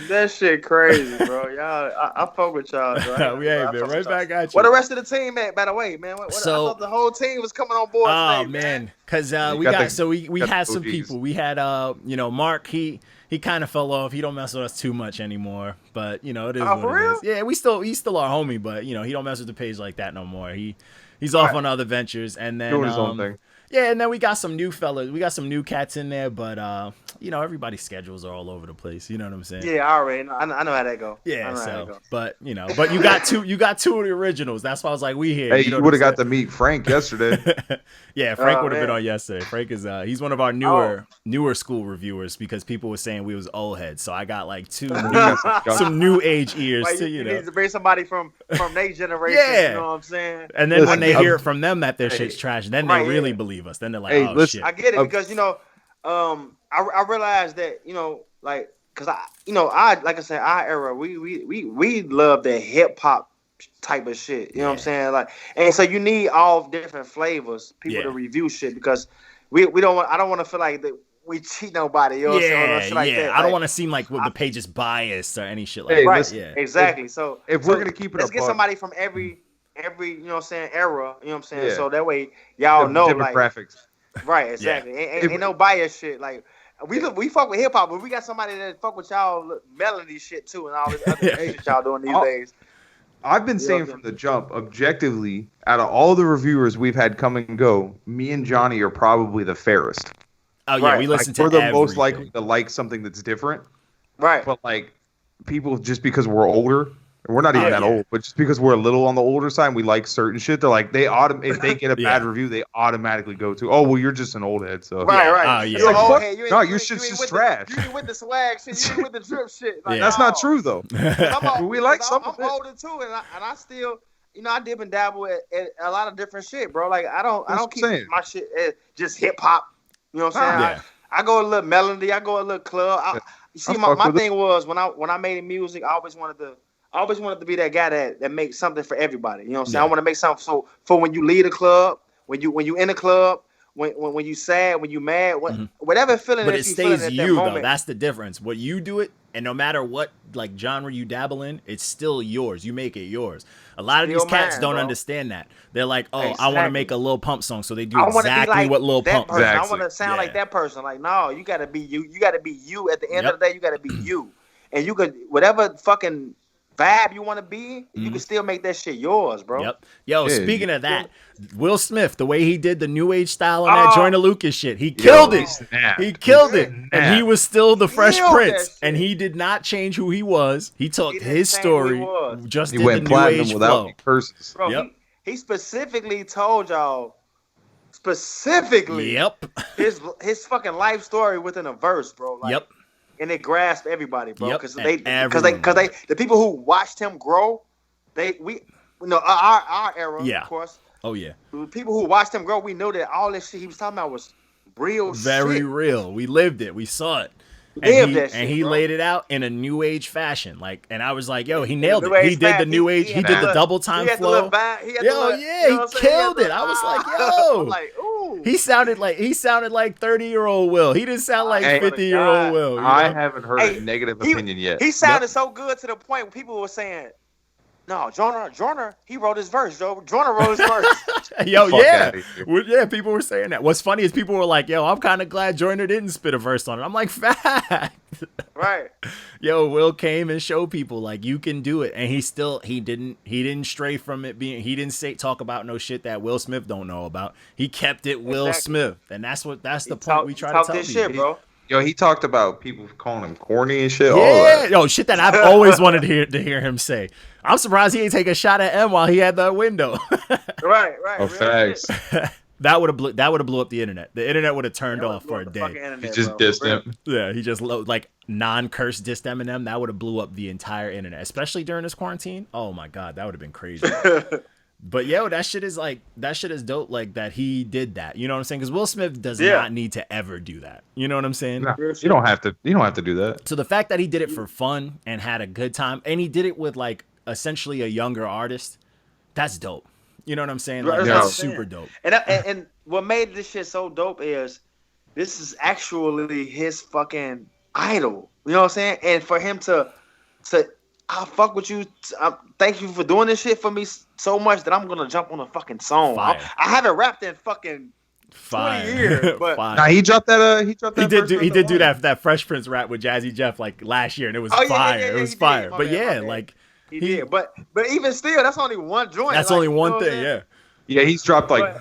That shit crazy, bro. Y'all, I fuck with y'all. Bro. We ain't been right back at you. Where the rest of the team at, by the way, man? I thought the whole team was coming on board today, man. Because we had some people. We had Mark. He kind of fell off. He don't mess with us too much anymore. But it is what it is. Yeah, he's still our homie, but he don't mess with the page like that no more. He's off on other ventures, and then doing his own thing. Yeah, and then we got some new fellas. We got some new cats in there, but you know, everybody's schedules are all over the place. You know what I'm saying? Yeah, I already know. I know how that go. Yeah. So, but you know, but you got two of the originals. That's why I was like, we here. Hey, you know you would have got to meet Frank yesterday. Yeah, Frank would have been on yesterday. Frank is he's one of our newer school reviewers because people were saying we was old heads. So I got like some new age ears. Like, to, you know, need to bring somebody from their generation. Yeah. You know what I'm saying? And then when they hear it from them that their shit's trash, then they really believe us. Then they're like, oh shit. I get it because you know, I realized that, you know, like, cause like I said, our era, we love the hip hop type of shit. You know what I'm saying? Like, and so you need all different flavors, people to review shit because I don't want to feel like that we cheat nobody. You know what I'm saying? Shit like that. I don't want to seem like the page is biased or any shit like that. Right. Listen, Exactly. So if we're gonna keep it, let's get somebody from every you know what I'm saying era. You know what I'm saying? So that way y'all know demographics. Like, right. Exactly. Ain't no bias shit like. We fuck with hip hop, but we got somebody that fuck with y'all melody shit too, and all this other shit y'all doing these days. I've been saying from the jump, objectively, out of all the reviewers we've had come and go, me and Johnny are probably the fairest. Oh yeah, we listen to we're the everything. most likely to like something that's different. Right. But like people, just because we're older, we're not even that old, but just because we're a little on the older side and we like certain shit, they're like if they get a bad review, they automatically go to, oh well, you're just an old head. So right. You're like, fuck, no, your shit's just trash. You ain't with the swag shit. You ain't with the drip shit. Like, that's not true though. We like some of it. I'm older too, and I still, you know, I dip and dabble at a lot of different shit, bro. Like I don't keep my shit as just hip hop. You know what I'm saying? I go a little melody. I go a little club. You see, my thing was when I made music, I always wanted to be that guy that makes something for everybody. You know what I'm saying? I want to make something for when you leave a club, when you in a club, when you sad, when you mad, whatever feeling. But that it you stays feeling you at that though. That's the difference. What you do it, and no matter what like genre you dabble in, it's still yours. You make it yours. A lot of these cats don't understand that. They're like, oh, I want to make a Lil Pump song, so they do exactly what Lil Pump. I want to sound like that person. Like, no, you got to be you. You got to be you. At the end of the day, you got to be you. And you could whatever fucking vibe you want to be, you can still make that shit yours, bro. Yep. Yo, speaking of that, Will Smith, the way he did the new age style on that Joyner Lucas shit, he killed it. He killed it. And he was still the Fresh Prince. And he did not change who he was. He took his story, just did the new age flow. Bro, he specifically told y'all, his fucking life story within a verse, bro. Like, and it grasped everybody, bro. Because the people who watched him grow, our era, of course. Oh yeah. The people who watched him grow, we know that all this shit he was talking about was real. Very real. We lived it. We saw it. And he laid it out in a new age fashion. Like, and I was like, yo, he nailed it. He did the new age. He did the double time flow. He killed it. I was like, yo. Like, ooh. He sounded like 30-year-old Will. He didn't sound like 50-year-old Will. You know? I haven't heard a negative opinion yet. He sounded so good to the point where people were saying, no, Joyner, he wrote his verse. Joyner wrote his verse. Yo, yeah, people were saying that. What's funny is people were like, yo, I'm kind of glad Joyner didn't spit a verse on it. I'm like, fact. Right. Yo, Will came and showed people like you can do it, and he didn't stray from it being. He didn't talk about no shit that Will Smith don't know about. He kept it Will Smith, and that's the point we try to tell this people. Shit, bro. Yo, he talked about people calling him corny and shit. Yeah, all that. Yo, shit that I've always wanted to hear him say. I'm surprised he ain't take a shot at M while he had that window. Right. Oh, thanks. That would have blew up the internet. The internet would have turned off for a day. He just dissed him. Yeah, he just like non-curse dissed Eminem. That would have blew up the entire internet, especially during this quarantine. Oh my god, that would have been crazy. But yo, that shit is dope. Like that he did that. You know what I'm saying? Because Will Smith does not need to ever do that. You know what I'm saying? No, you don't have to. You don't have to do that. So the fact that he did it for fun and had a good time, and he did it with like essentially a younger artist, that's dope. You know what I'm saying? Like that's super dope. And what made this shit so dope is this is actually his fucking idol. You know what I'm saying? And for him to I fuck with you. Thank you for doing this shit for me so much that I'm gonna jump on a fucking song. I haven't rapped in fucking 20 years, but nah, he dropped that. He did do that Fresh Prince rap with Jazzy Jeff like last year, and it was fire. It was fire. But like he did. But even still, that's only one joint. That's only one thing. Yeah. Yeah, he's dropped like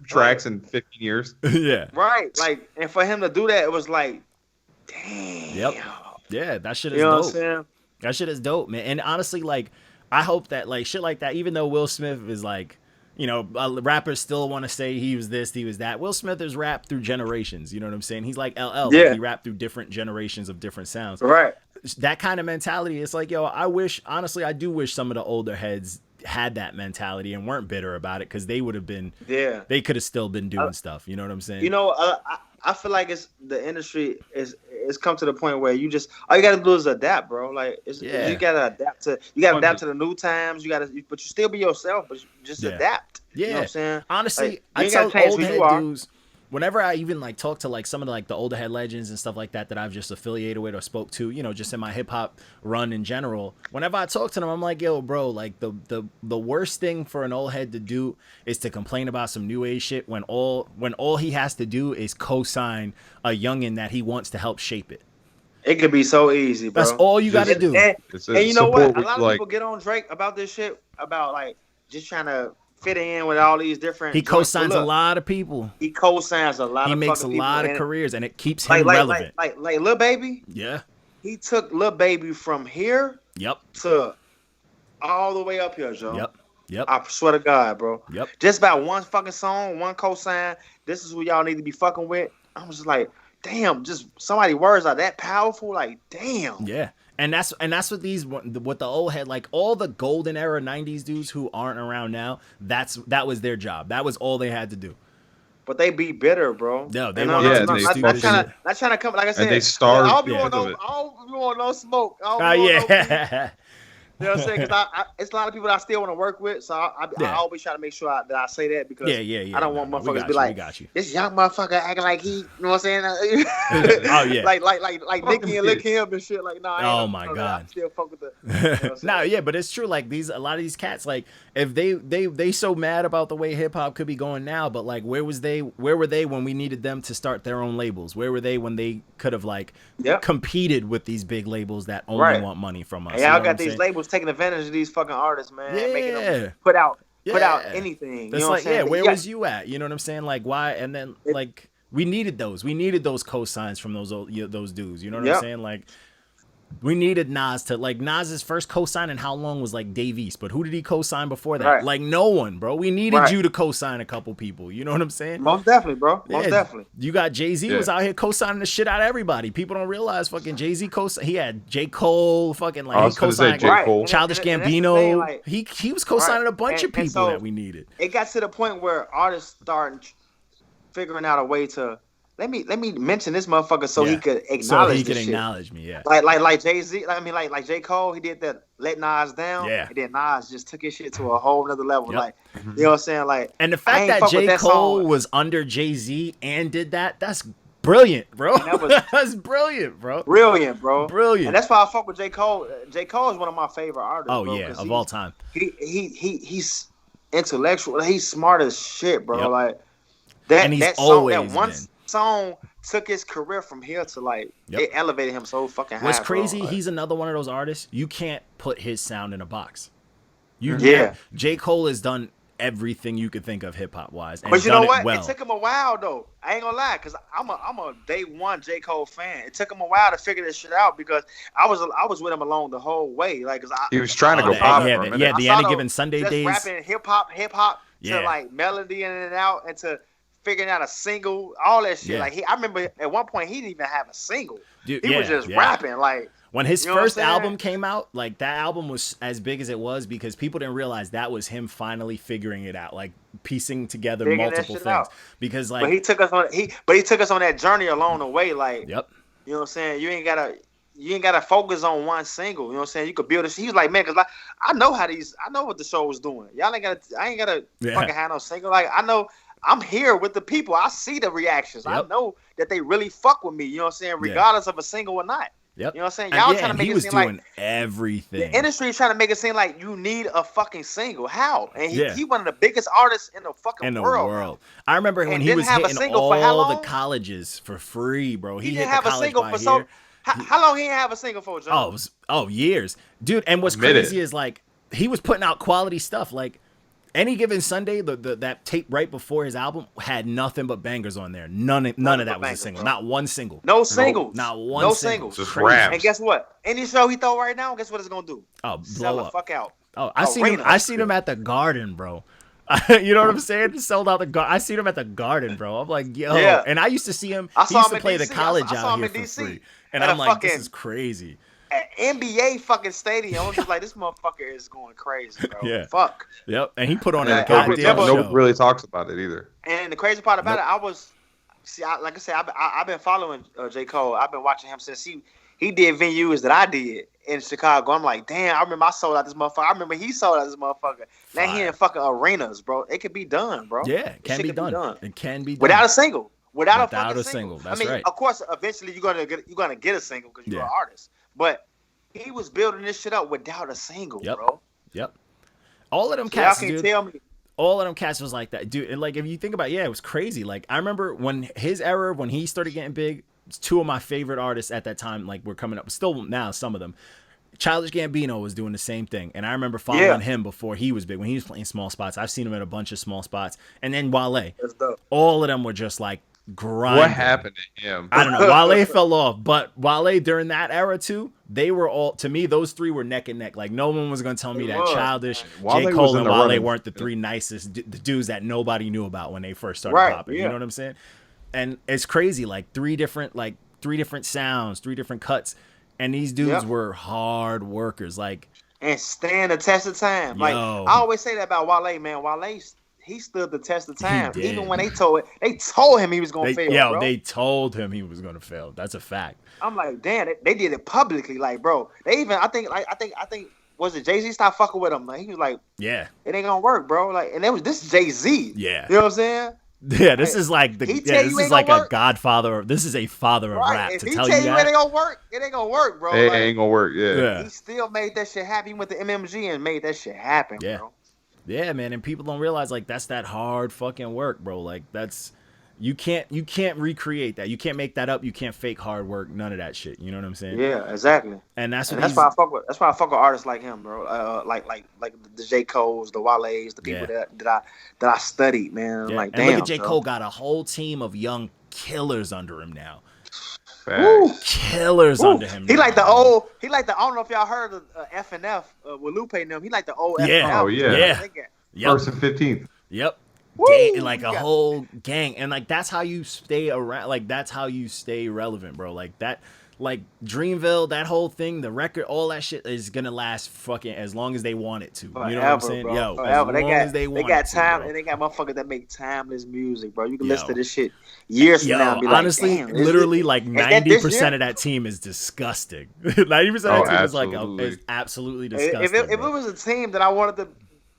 tracks in 15 years. Yeah. Right. Like, and for him to do that, it was like, damn. Yep. Yeah, that shit is You know what I'm dope. saying? That shit is dope, man. And honestly, like, I hope that like shit like that, even though Will Smith is like, you know, rappers still want to say he was this, he was that. Will Smith has rapped through generations. You know what I'm saying? He's like LL. Yeah. Like, he rapped through different generations of different sounds. Right. That kind of mentality, it's like, yo, honestly, I do wish some of the older heads had that mentality and weren't bitter about it, because they would have been, they could have still been doing stuff. You know what I'm saying? You know, I feel like the industry is come to the point where you just all you gotta do is adapt, bro. Like you gotta adapt to the new times. But you still be yourself, but you just adapt. Yeah, you know what I'm saying? Honestly, like, I tell old head dudes, whenever I even like talk to like some of the older head legends and stuff like that I've just affiliated with or spoke to, you know, just in my hip hop run in general, whenever I talk to them, I'm like, yo, bro, like the worst thing for an old head to do is to complain about some new age shit when all he has to do is co-sign a youngin that he wants to help shape it. It could be so easy, bro. That's all you got to do. And you know what? A lot of people get on Drake about this shit, about like just trying to fit in with all these different. He co-signs a lot of people. He co-signs a lot. He of makes a people, lot of careers, and it keeps him relevant. Like Lil Baby. Yeah. He took Lil Baby from here. Yep. To all the way up here, Joe. Yep. I swear to God, bro. Yep. Just about one fucking song, one co-sign. This is who y'all need to be fucking with. I'm just like, damn. Just somebody words are that powerful. Like, damn. Yeah. And that's what the old head, like all the golden era 90s dudes who aren't around now, that was their job. That was all they had to do. But they be bitter, bro. No, they not trying to come. Like I said, and they starved. I don't want no smoke. You know what I'm saying? Because it's a lot of people that I still want to work with, so I always try to make sure that I say that, because I don't want motherfuckers to be like, this young motherfucker acting like he, you know what I'm saying? Oh yeah, like Nicki and Lick him and shit. Like, no, my God, I still fuck with the. You know no, yeah, but it's true. Like a lot of these cats, like if they so mad about the way hip hop could be going now, but like where were they when we needed them to start their own labels? Where were they when they could have like competed with these big labels that only want money from us? Y'all got these labels taking advantage of these fucking artists, man. Making them put out anything. That's you know like, what I'm saying? where was you at? You know what I'm saying? Like, why? And then like we needed those cosigns from those dudes. You know what I'm saying? Like, we needed Nas to, like, Nas's first cosign in how long was like Dave East, but who did he cosign before that? Like, no one, bro. We needed you to cosign a couple people. You know what I'm saying? Most definitely, bro. Most definitely. You got Jay-Z was out here cosigning the shit out of everybody. People don't realize fucking Jay-Z he had J. Cole, fucking like he co-signed Childish Gambino. Like, he was cosigning a bunch of people that we needed. It got to the point where artists started figuring out a way to let me mention this motherfucker so he could acknowledge acknowledge me, like Jay-Z. Like J. Cole, he did that Let Nas Down, and then Nas just took his shit to a whole nother level. Like, you know what I'm saying? Like, and the fact that J. Cole was under Jay-Z and did that's brilliant, bro. That's brilliant, bro. Brilliant, bro. Brilliant. And that's why I fuck with J. Cole. J. Cole is one of my favorite artists. Oh, bro, of all time. He's intellectual. He's smart as shit, bro. Like that song took his career from here to like it elevated him so fucking high. What's crazy, bro. he's another one of those artists you can't put his sound in a box. J. Cole has done everything you could think of hip hop wise, but you know what? It took him a while though. I ain't gonna lie, because I'm a day one J. Cole fan. It took him a while to figure this shit out, because I was with him along the whole way. Like, he was trying to go pop. The Any Given Sunday just days, rapping hip hop to like melody in and out, and to figuring out a single, all that shit. Like, I remember at one point he didn't even have a single. Dude, he was just rapping. Like, when his first album came out, like that album was as big as it was because people didn't realize that was him finally figuring it out, like piecing together multiple things. Out. Because like, but he took us on that journey along the way. Like, you know what I'm saying? You ain't gotta focus on one single. You know what I'm saying? You could build it. He was like, man, because like, I know what the show was doing. I ain't gotta fucking have no single. Like, I know. I'm here with the people. I see the reactions. I know that they really fuck with me. You know what I'm saying? Regardless of a single or not. You know what I'm saying? Y'all trying to make it seem like everything. The industry is trying to make it seem like you need a fucking single. How? And he one of the biggest artists in the fucking world. I rember when he was hitting all the colleges for free, bro. He didn't have a single for so. How long he didn't have a single for, John? Oh, years, dude. And what's crazy is like he was putting out quality stuff. Like, Any Given Sunday, that tape right before his album had nothing but bangers on there. None of that was a single. Bro. Not one single. No singles. Not one no single. singles. Just raps. And guess what? Any show he throw right now, guess what it's gonna do? Oh, Sell blow the up. fuck out. Oh, I seen him at the Garden, bro. You know what I'm saying? He sold out the Garden. I seen him at the Garden, bro. I'm like, yo. Yeah. And I used to see him. I He saw used him to in play the DC. college I saw out him here in for DC. free. And At I'm a like, this fucking- is crazy. NBA fucking stadium. I'm just like, this motherfucker is going crazy, bro. Yeah. Fuck. Yep. And he put on a Yeah, goddamn nobody show. really talks about it either. And the crazy part about it, like I said, I've been following J. Cole. I've been watching him since he did venues that I did in Chicago. I'm like, damn, I remember I sold out this motherfucker. I remember he sold out this motherfucker. Now he in fucking arenas, bro. It could be done, bro. Yeah, it can Shit be could done. It can be done. Without a single. Without a Without fucking a single. That's I mean, right. of course, eventually you're gonna get a single because you're Yeah. an artist. But he was building this shit up without a single, Yep. bro. Yep. All of them So y'all cats, can dude. tell me. All of them cats was like that, dude. And like, if you think about it, yeah, it was crazy. Like, I remember when his era, when he started getting big, two of my favorite artists at that time, like, were coming up. Still now, some of them. Childish Gambino was doing the same thing. And I remember following him before he was big, when he was playing small spots. I've seen him at a bunch of small spots. And then Wale. That's dope. All of them were just like grinding. What happened to him? I don't know. Wale fell off, but Wale during that era too, they were all, to me, those three were neck and neck. Like, no one was going to tell me They that were. Childish, Wale J. was Cole, in and the Wale running. weren't the three nicest the dudes that nobody knew about when they first started Right, popping. yeah. You know what I'm saying? And it's crazy. Like, three different sounds, three different cuts. And these dudes were hard workers. Like, And stand the test of time. Like, Yo. I always say that about Wale, man. Wale, he stood the test of time. did. Even when they told him he was gonna fail. Bro. they told him he was going to fail. That's a fact. I'm like, damn, they did it publicly. Like, bro, they even I think was it Jay-Z stopped fucking with him? Like, he was like, Yeah. it ain't gonna work, bro. Like, and this is Jay-Z. Yeah. You know what I'm saying? Yeah, this is like He tell you this ain't is like gonna a work. godfather. This is a father of Right. rap If to he tell tell you you it that. ain't gonna work, it ain't gonna work, bro. It Like, ain't gonna work. Yeah. he still made that shit happen. He went to MMG and made that shit happen, Yeah. bro. Yeah, man, and people don't realize like that's that hard fucking work, bro. Like that's you can't recreate that. You can't make that up. You can't fake hard work. None of that shit. You know what I'm saying? Yeah, exactly. And that's what And that's why I fuck with. That's why I fuck with artists like him, bro. Like the J. Cole's, the Wale's, the people that I studied, man. Yeah. Like, and damn. look at J. bro. Cole got a whole team of young killers under him now. Woo. Killers Woo. under him. He now, like the man. old. He like the. I don't know if y'all heard of F and F with Lupe and them. He like the old F and F. Oh, yeah. Yeah. Yep. First and 15th. Yep. Woo! Gang, like a Yeah. whole gang, and like that's how you stay around. Like that's how you stay relevant, bro. Like that, like Dreamville, that whole thing, the record, all that shit is gonna last fucking as long as they want it to. You know what I'm saying? Bro. Yo, Forever. as long as they want got it to, time, bro. and they got motherfuckers that make timeless music, bro. You can Yo. listen to this shit years from now and be like, honestly, damn, literally, like is that this 90% year? of that team is disgusting. 90% of that team is like absolutely. is absolutely If disgusting. it bro. was a team that I wanted to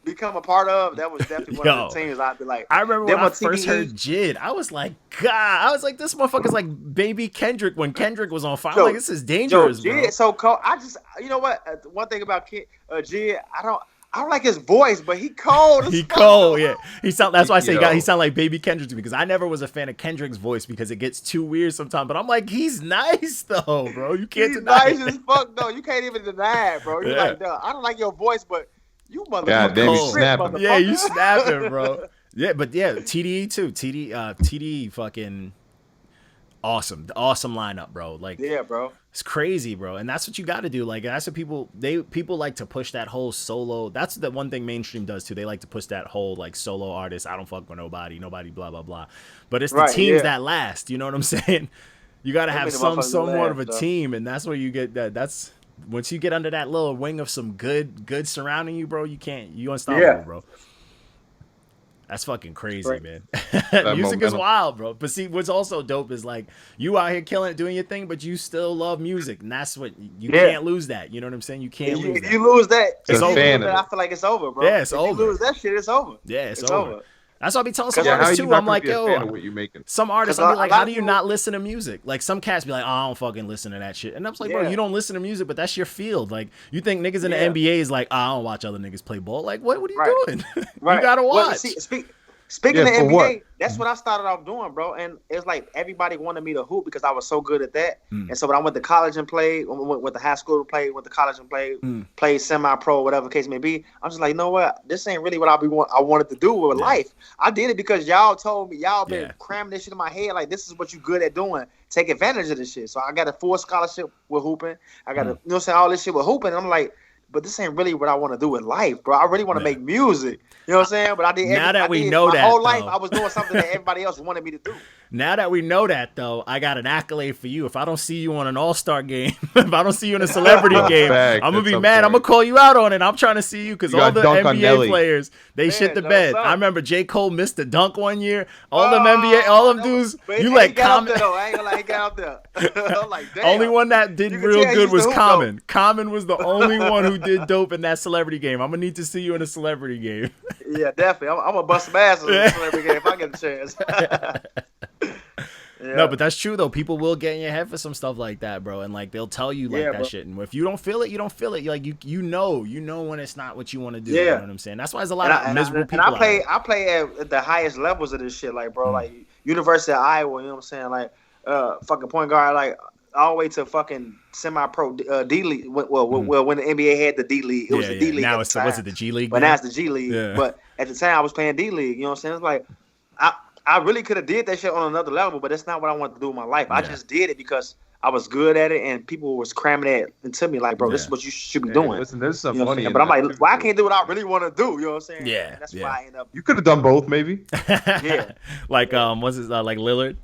become a part of, that was definitely one of the teams I'd be like. I remember when them I on first TDE. heard Jid, I was like, God, I was like, this motherfucker's like baby Kendrick when Kendrick was on fire. I'm Yo, like, this is dangerous, bro. Jid, so cold. You know what? One thing about Jid, I don't like his voice, but he cold. He cold, yeah. That's why I say Yo. he sound like baby Kendrick to me, because I never was a fan of Kendrick's voice because it gets too weird sometimes. But I'm like, he's nice though, bro. You can't He's deny nice it. as fuck, though. You can't even deny it, bro. You're Yeah. like, duh, I don't like your voice, but you motherfucker. God damn, you cold. snapping. Yeah, you snapping, bro. Yeah, but yeah, TDE too. TDE fucking awesome. Awesome lineup, bro. Like, Yeah, bro. it's crazy, bro. And that's what you got to do. Like, that's what people like to push that whole solo. That's the one thing mainstream does too. They like to push that whole like solo artist. I don't fuck with nobody blah blah blah. But it's the Right, teams yeah. that last. You know what I'm saying? You got to Them have be the motherfuckers that somewhat of a last, though. team, and that's where you get that. That's once you get under that little wing of some good surrounding you, bro. You unstoppable, Yeah. bro. That's fucking crazy, Right. man. Music is momentum. wild, bro. But see, what's also dope is like you out here killing it, doing your thing, but you still love music, and that's what you Yeah. can't lose that. You know what I'm saying? You can't lose If that. you lose that, It's over. I feel like it's over, bro. Yeah, it's if over. you lose that shit, it's over. Yeah, it's over. That's what I be telling some Yeah, artists how too. you not I'm gonna like, be a fan of yo, what you making? some artists, 'Cause I'll be like, a lot how of do you people- not listen to music? Like some cats be like, oh, I don't fucking listen to that shit. And I'm just like, bro, Yeah. you don't listen to music, but that's your field. Like you think niggas in the Yeah. NBA is like, oh, I don't watch other niggas play ball. Like what are you Right. doing? Right. You gotta Well, watch. see, Speaking of for NBA, what? that's what I started off doing, bro. And it's like everybody wanted me to hoop because I was so good at that. And so when I went to college and played, went to high school to play, went to college and played semi-pro, whatever the case may be, I'm just like, you know what? This ain't really what I wanted to do with life. I did it because y'all told me, y'all been cramming this shit in my head. Like, this is what you good at doing. Take advantage of this shit. So I got a full scholarship with hooping. I got all this shit with hooping. And I'm like, but this ain't really what I want to do in life, bro. I really want to make music. You know what I'm saying? But I did. My whole life, I was doing something that everybody else wanted me to do. Now that we know that, though, I got an accolade for you. If I don't see you on an all-star game, if I don't see you in a celebrity game, I'm going to be mad. I'm going to call you out on it. I'm trying to see you because all the NBA players, they shit the bed. I remember J. Cole missed the dunk one year. All them NBA, all them dudes, you like Common. I ain't gonna lie, he got out there. I'm like, damn. Only one that did real good was Common. Common was the only one who did dope in that celebrity game. I'm going to need to see you in a celebrity game. Yeah, definitely. I'm going to bust some asses in a celebrity game if I get a chance. Yeah. No, but that's true though. People will get in your head for some stuff like that, bro, and like they'll tell you like that shit. And if you don't feel it, you don't feel it. Like you know when it's not what you want to do. You know what I'm saying? That's why there's a lot of miserable people. And I play at the highest levels of this shit, like bro, like University of Iowa. You know what I'm saying? Like fucking point guard, like all the way to fucking semi-pro D League. Well, when the NBA had the D League, it was the D League. Now was it the G League? But now it's the G League. Yeah. But at the time, I was playing D League. You know what I'm saying? It's like I really could have did that shit on another level, but that's not what I wanted to do in my life. I just did it because I was good at it, and people was cramming it into me like, bro, this is what you should be doing. Listen, there's some money. But I'm like, well, I can't do what I really want to do. You know what I'm saying? Yeah. And that's why I end up. You could have done both, maybe. Yeah. Like what's his like Lillard?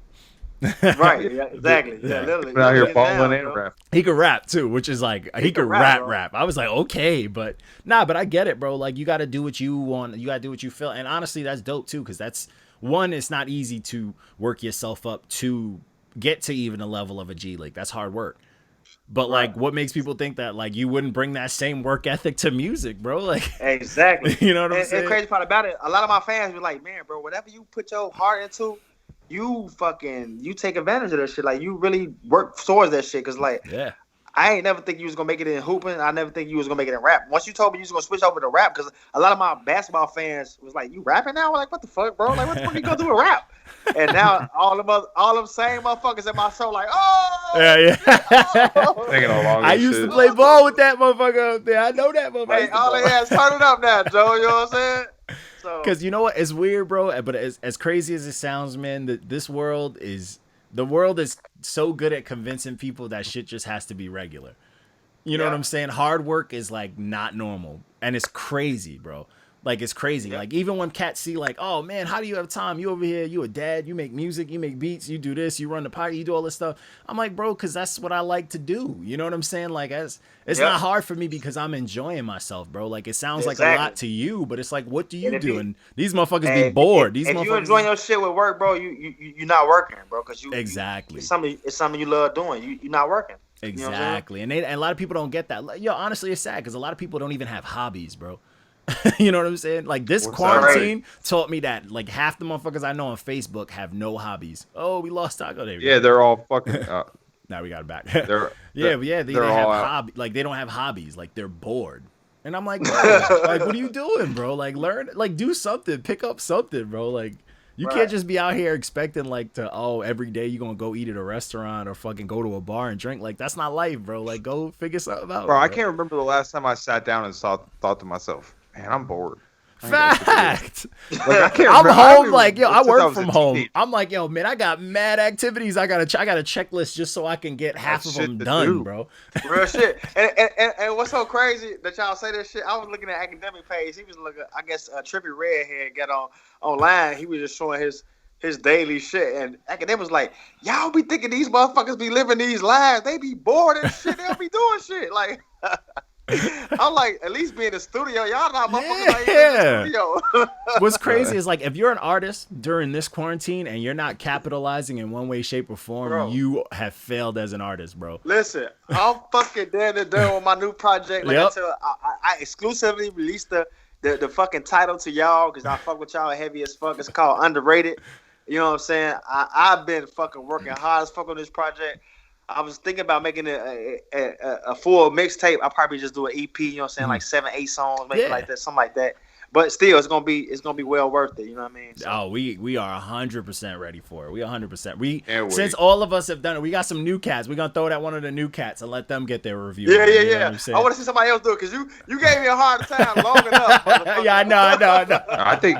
Right. Yeah. Exactly. Yeah. Lillard. Out here balling and rap. He could rap too, which is like he could rap. I was like, okay, but I get it, bro. Like you got to do what you want. You got to do what you feel, and honestly, that's dope too, because that's. One, it's not easy to work yourself up to get to even a level of a G League. That's hard work. But like, what makes people think that like you wouldn't bring that same work ethic to music, bro? Like, exactly. You know what I'm saying? And the crazy part about it, a lot of my fans be like, man, bro, whatever you put your heart into, you take advantage of that shit. Like, you really work towards that shit. Cause like, I ain't never think you was gonna make it in hooping. I never think you was gonna make it in rap. Once you told me you was gonna switch over to rap, because a lot of my basketball fans was like, "You rapping now?" I'm like, what the fuck, bro? Like, what the fuck you gonna do with rap? And now all them same motherfuckers in my show, like, oh, I used to play ball with that motherfucker out there. I know that motherfucker. Hey, all they had is turn it up now, Joe. You know what I'm saying? Because you know what? It's weird, bro. But as crazy as it sounds, man, the world is so good at convincing people that shit just has to be regular. You know what I'm saying? Hard work is like not normal. And it's crazy, bro. Like it's crazy. Like even when cats see like, oh man, how do you have time? You over here, you a dad, you make music, you make beats, you do this, you run the party, you do all this stuff. I'm like, bro, because that's what I like to do. You know what I'm saying? Like it's not hard for me because I'm enjoying myself, bro. Like it sounds like a lot to you, but it's like, what do you do? And these motherfuckers be bored. These motherfuckers. If you enjoying your shit with work, bro, you're not working, bro. Because exactly. It's something you love doing. You're not working. Exactly. You know and a lot of people don't get that. Yo, honestly, it's sad because a lot of people don't even have hobbies, bro. You know what I'm saying? Like this quarantine taught me that like half the motherfuckers I know on Facebook have no hobbies. Oh, we lost Taco Day. Yeah, they're all fucking. Now we got it back. They don't have like they don't have hobbies. Like they're bored. And I'm like, like, what are you doing, bro? Like learn, like do something, pick up something, bro. Like you can't just be out here expecting like every day you're gonna go eat at a restaurant or fucking go to a bar and drink. Like that's not life, bro. Like go figure something out. Bro, I can't remember the last time I sat down and thought to myself, man, I'm bored. Fact. Like, I'm home. Like yo, I work from home. I'm like yo, man, I got mad activities. I got a checklist just so I can get half of them done, bro. Real shit. And what's so crazy that y'all say this shit? I was looking at academic page. He was looking. I guess Trippy Redhead got online. He was just showing his daily shit, and academic was like, y'all be thinking these motherfuckers be living these lives. They be bored and shit. They'll be doing shit like. I'm like, at least be in the studio. Y'all not motherfuckers like in the studio. What's crazy is like if you're an artist during this quarantine and you're not capitalizing in one way, shape, or form, bro, you have failed as an artist, bro. Listen, I'm fucking dead and done with my new project. Like I exclusively released the fucking title to y'all because I fuck with y'all heavy as fuck. It's called Underrated. You know what I'm saying? I've been fucking working hard as fuck on this project. I was thinking about making a full mixtape. I'll probably just do an EP, you know what I'm saying, like 7-8 songs, maybe like that, something like that. But still, it's gonna be well worth it. You know what I mean? So. Oh, we are 100% ready for it. We 100%. We Can't since wait. all of us have done it, we got some new cats. We're gonna throw that one of the new cats and let them get their review. Yeah. You know what I'm saying? I want to see somebody else do it because you gave me a hard time long enough. Yeah, I know. I think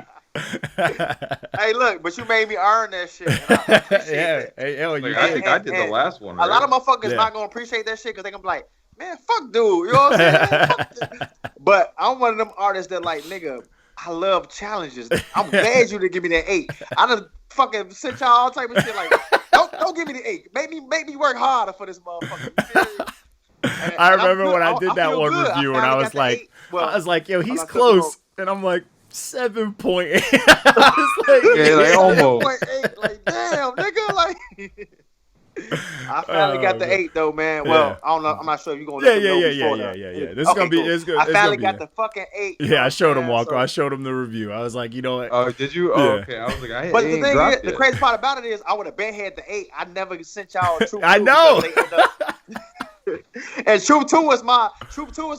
Hey, look, but you made me earn that shit. And I appreciate that. Hey, yo, you I think did. I did the last one. A lot of right? motherfuckers Yeah. not gonna appreciate that shit because they gonna be like, man, fuck dude. You know what I'm saying? Man, fuck that. But I'm one of them artists that like, nigga, I love challenges. I'm glad you didn't give me that 8. I done fucking sent y'all all type of shit like, don't give me the 8. Make me work harder for this motherfucker. You feel me? I remember when I did that feel one good. review, and finally I was got the like, 8. Well, I was like, yo, he's I took close, the and I'm like 7.8. I was like, Yeah, like almost. 7.8, like damn, nigga, like. I finally got the 8 though, man. Well, Yeah. I don't know. I'm not sure if you're gonna let them know before that. Yeah. This is gonna be. cool. It's good. I it's finally gonna be, got the fucking 8. Yeah, I showed him Walker. Walker. I showed him the review. I was like, you know what? Oh, did you? Oh, Yeah. okay. I was like, I But ain't the thing dropped is, the yet. crazy part about it is, I would have been had the 8. I never sent y'all a Troop 2. I know. because they end up- and Troop 2 was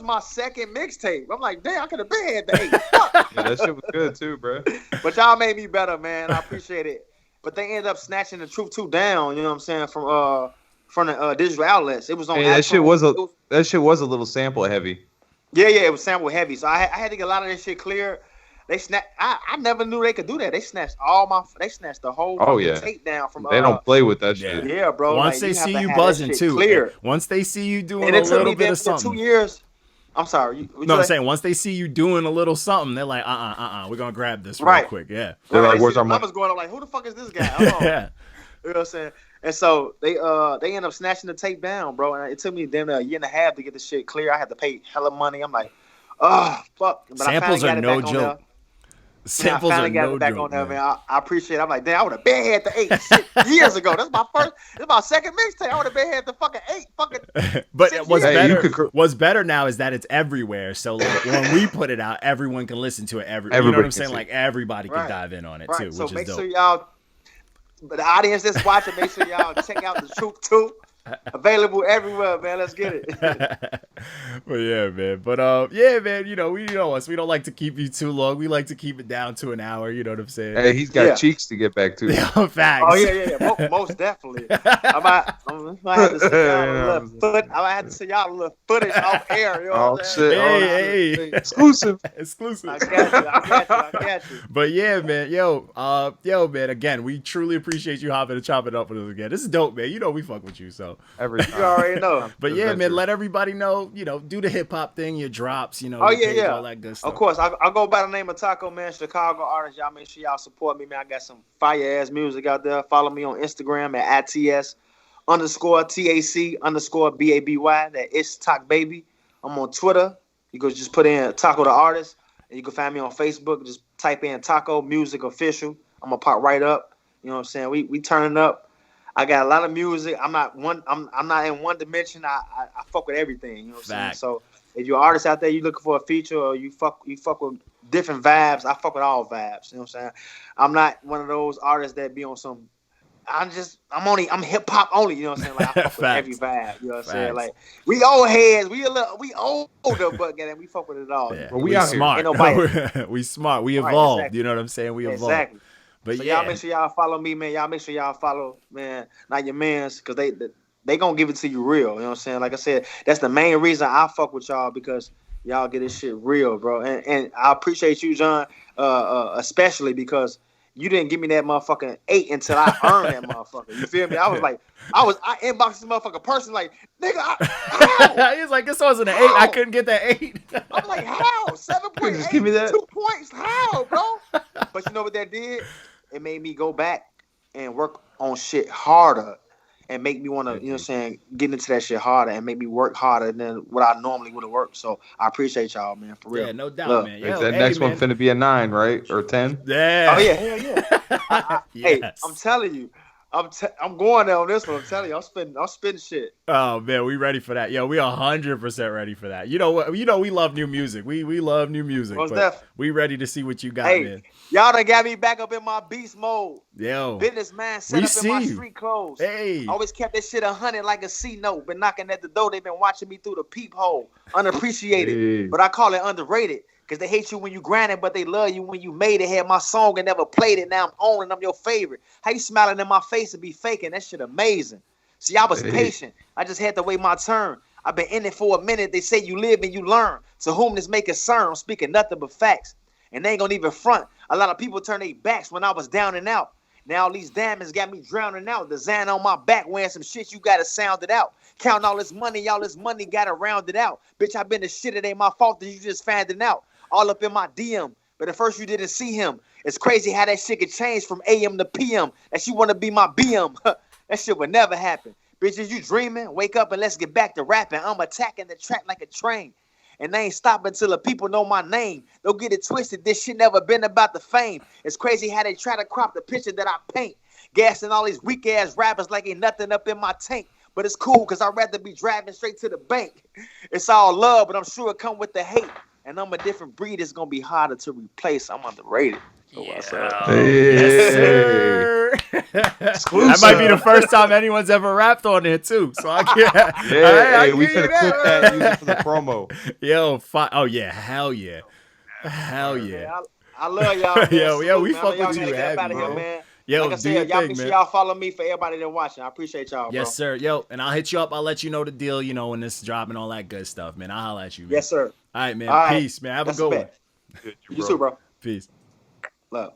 my second mixtape. I'm like, damn, I could have been had the 8. Fuck. Yeah, that shit was good too, bro. But y'all made me better, man. I appreciate it. But they ended up snatching the Troop 2 down. You know what I'm saying? From the digital outlets. It was on. Hey, that shit was iTunes. that shit was a little sample heavy. Yeah, it was sample heavy. So I had to get a lot of that shit cleared. They snatched. I never knew they could do that. They snatched the whole fucking tape down from. They don't play with that shit. Yeah, bro. Once like, they you have see to you have that buzzing shit too, cleared. once they see you doing And a it took me little bit then of for something. 2 years. I'm sorry. No, I'm saying once they see you doing a little something, they're like, we're gonna grab this real Right. quick. Yeah. They're like, They where's see our the money? numbers going on? Like, who the fuck is this guy? Hold on. Yeah. You know what I'm saying? And so they end up snatching the tape down, bro. And it took me damn near a year and a half to get the shit clear. I had to pay hella money. I'm like, oh fuck. But Samples I are finally got no it back on joke. there. Samples I are finally got no it back joke, on there, man. man. I appreciate it. I'm like, damn, I would have been had the 8 shit years ago. That's my second mixtape. I would have been had the fucking 8 fucking. But 6 what's years. Hey, you better? could What's better now is that it's everywhere. So like when we put it out, everyone can listen to it. You know what Everybody I'm can saying? see Like everybody can Right. dive in on it Right. too, So which make is sure dope. y'all, but the audience that's watching, make sure y'all check out the Troop 2. Available everywhere, man. Let's get it. But yeah, man. But yeah, man. You know us. We don't like to keep you too long. We like to keep it down to an hour. You know what I'm saying? Hey, he's got Yeah. cheeks to get back to. Facts. Oh yeah. Most definitely. I might have to send y'all a little I might have to send y'all a little footage off air. You know Oh what I'm saying? shit! Oh, Hey. shit. Exclusive. Exclusive. I got you. But yeah, man, yo, man, again, we truly appreciate you hopping and chopping up with us again. This is dope, man. You know we fuck with you, so. Every You already know. But yeah, man, let everybody know, do the hip hop thing, your drops, Oh your page, yeah. all that good stuff. Of course, I'll go by the name of Taco, man. Chicago artist. Y'all make sure y'all support me, man. I got some fire ass music out there. Follow me on Instagram at ITS_TAC_BABY. That is Talk Baby. I'm on Twitter. You can just put in Taco the Artist, and you can find me on Facebook. Just type in Taco Music Official. I'm gonna pop right up. You know what I'm saying? We turning up. I got a lot of music. I'm not in one dimension. I fuck with everything. You know what I'm saying? Fact. So if you're an artist out there, you looking for a feature or you fuck with different vibes, I fuck with all vibes. You know what I'm saying? I'm not one of those artists that be on some. I'm hip hop only. You know what I'm saying? Like I fuck with every vibe. You know what I'm saying? Like we old heads, we older, but we fuck with it all. Yeah. Well, we we out here. smart. Ain't nobody. We smart. We Right, evolved. exactly. You know what I'm saying? We evolved. Exactly. But So yeah, y'all make sure y'all follow me, man. Y'all make sure y'all follow, man, not your mans, because they gonna give it to you real. You know what I'm saying? Like I said, that's the main reason I fuck with y'all, because y'all get this shit real, bro. And I appreciate you, John, especially because you didn't give me that motherfucking 8 until I earned that motherfucker. You feel me? I inboxed this motherfucker person like, nigga, how? he's like, this wasn't an 8. How? I couldn't get that 8. I'm like, how? 7.8, Just give me that. 2 points. How, bro? But you know what that did? It made me go back and work on shit harder and make me want to, you know what I'm saying, get into that shit harder and make me work harder than what I normally would have worked. So I appreciate y'all, man, for real. Yeah, no doubt, Look, man. Is Yo, that hey, next man. one finna be a 9, right? Or 10? Yeah. Oh, yeah, hell yeah. Hey, Yes. I'm telling you. I'm going there on this one. I'm telling you, I'm spitting shit. Oh man, we ready for that? Yo, we 100% ready for that. You know what? You know we love new music. We love new music. Most But def. we ready to see what you got, Hey, man. y'all done got me back up in my beast mode. Yo, Business man set we up see in my you. street clothes. Hey, Always kept that shit 100 like a C note. Been knocking at the door. They've been watching me through the peephole. Unappreciated. Hey. But I call it underrated. Because they hate you when you grinding, but they love you when you made it. Had my song and never played it. Now I'm owning. I'm your favorite. How you smiling in my face and be faking? That shit amazing. See, I was patient. I just had to wait my turn. I've been in it for a minute. They say you live and you learn. To whom this may concern, I'm speaking nothing but facts. And they ain't gonna even front. A lot of people turn their backs when I was down and out. Now all these diamonds got me drowning out. Design on my back, wearing some shit, you gotta sound it out. Counting all this money gotta round it out. Bitch, I been the shit, it ain't my fault that you just finding out. All up in my DM, but at first you didn't see him. It's crazy how that shit could change from AM to PM. That she wanna be my BM. That shit would never happen. Bitches, you dreaming? Wake up and let's get back to rapping. I'm attacking the track like a train. And they ain't stopping till the people know my name. Don't get it twisted. This shit never been about the fame. It's crazy how they try to crop the picture that I paint. Gassing all these weak ass rappers like ain't nothing up in my tank. But it's cool because I'd rather be driving straight to the bank. It's all love, but I'm sure it come with the hate. And I'm a different breed. It's going to be harder to replace. I'm underrated. So what's up? Yes, sir. That might be the first time anyone's ever rapped on there, too. So I can't. Hey, we finna clip that and use it for the promo. Yo, oh, yeah. Hell yeah. Hell yeah. I love y'all, man. Yo, we man. fuck with you heavy, heavy, here, bro. man. Yo, like I said, y'all make sure man. y'all follow me for everybody that's watching. I appreciate y'all, bro. Yes, sir. Yo, and I'll hit you up. I'll let you know the deal, you know, when this is dropping, all that good stuff, man. I'll holler at you, man. Yes, sir. All right, man. All right. Peace, man. Have a good one. You too, bro. Peace. Love.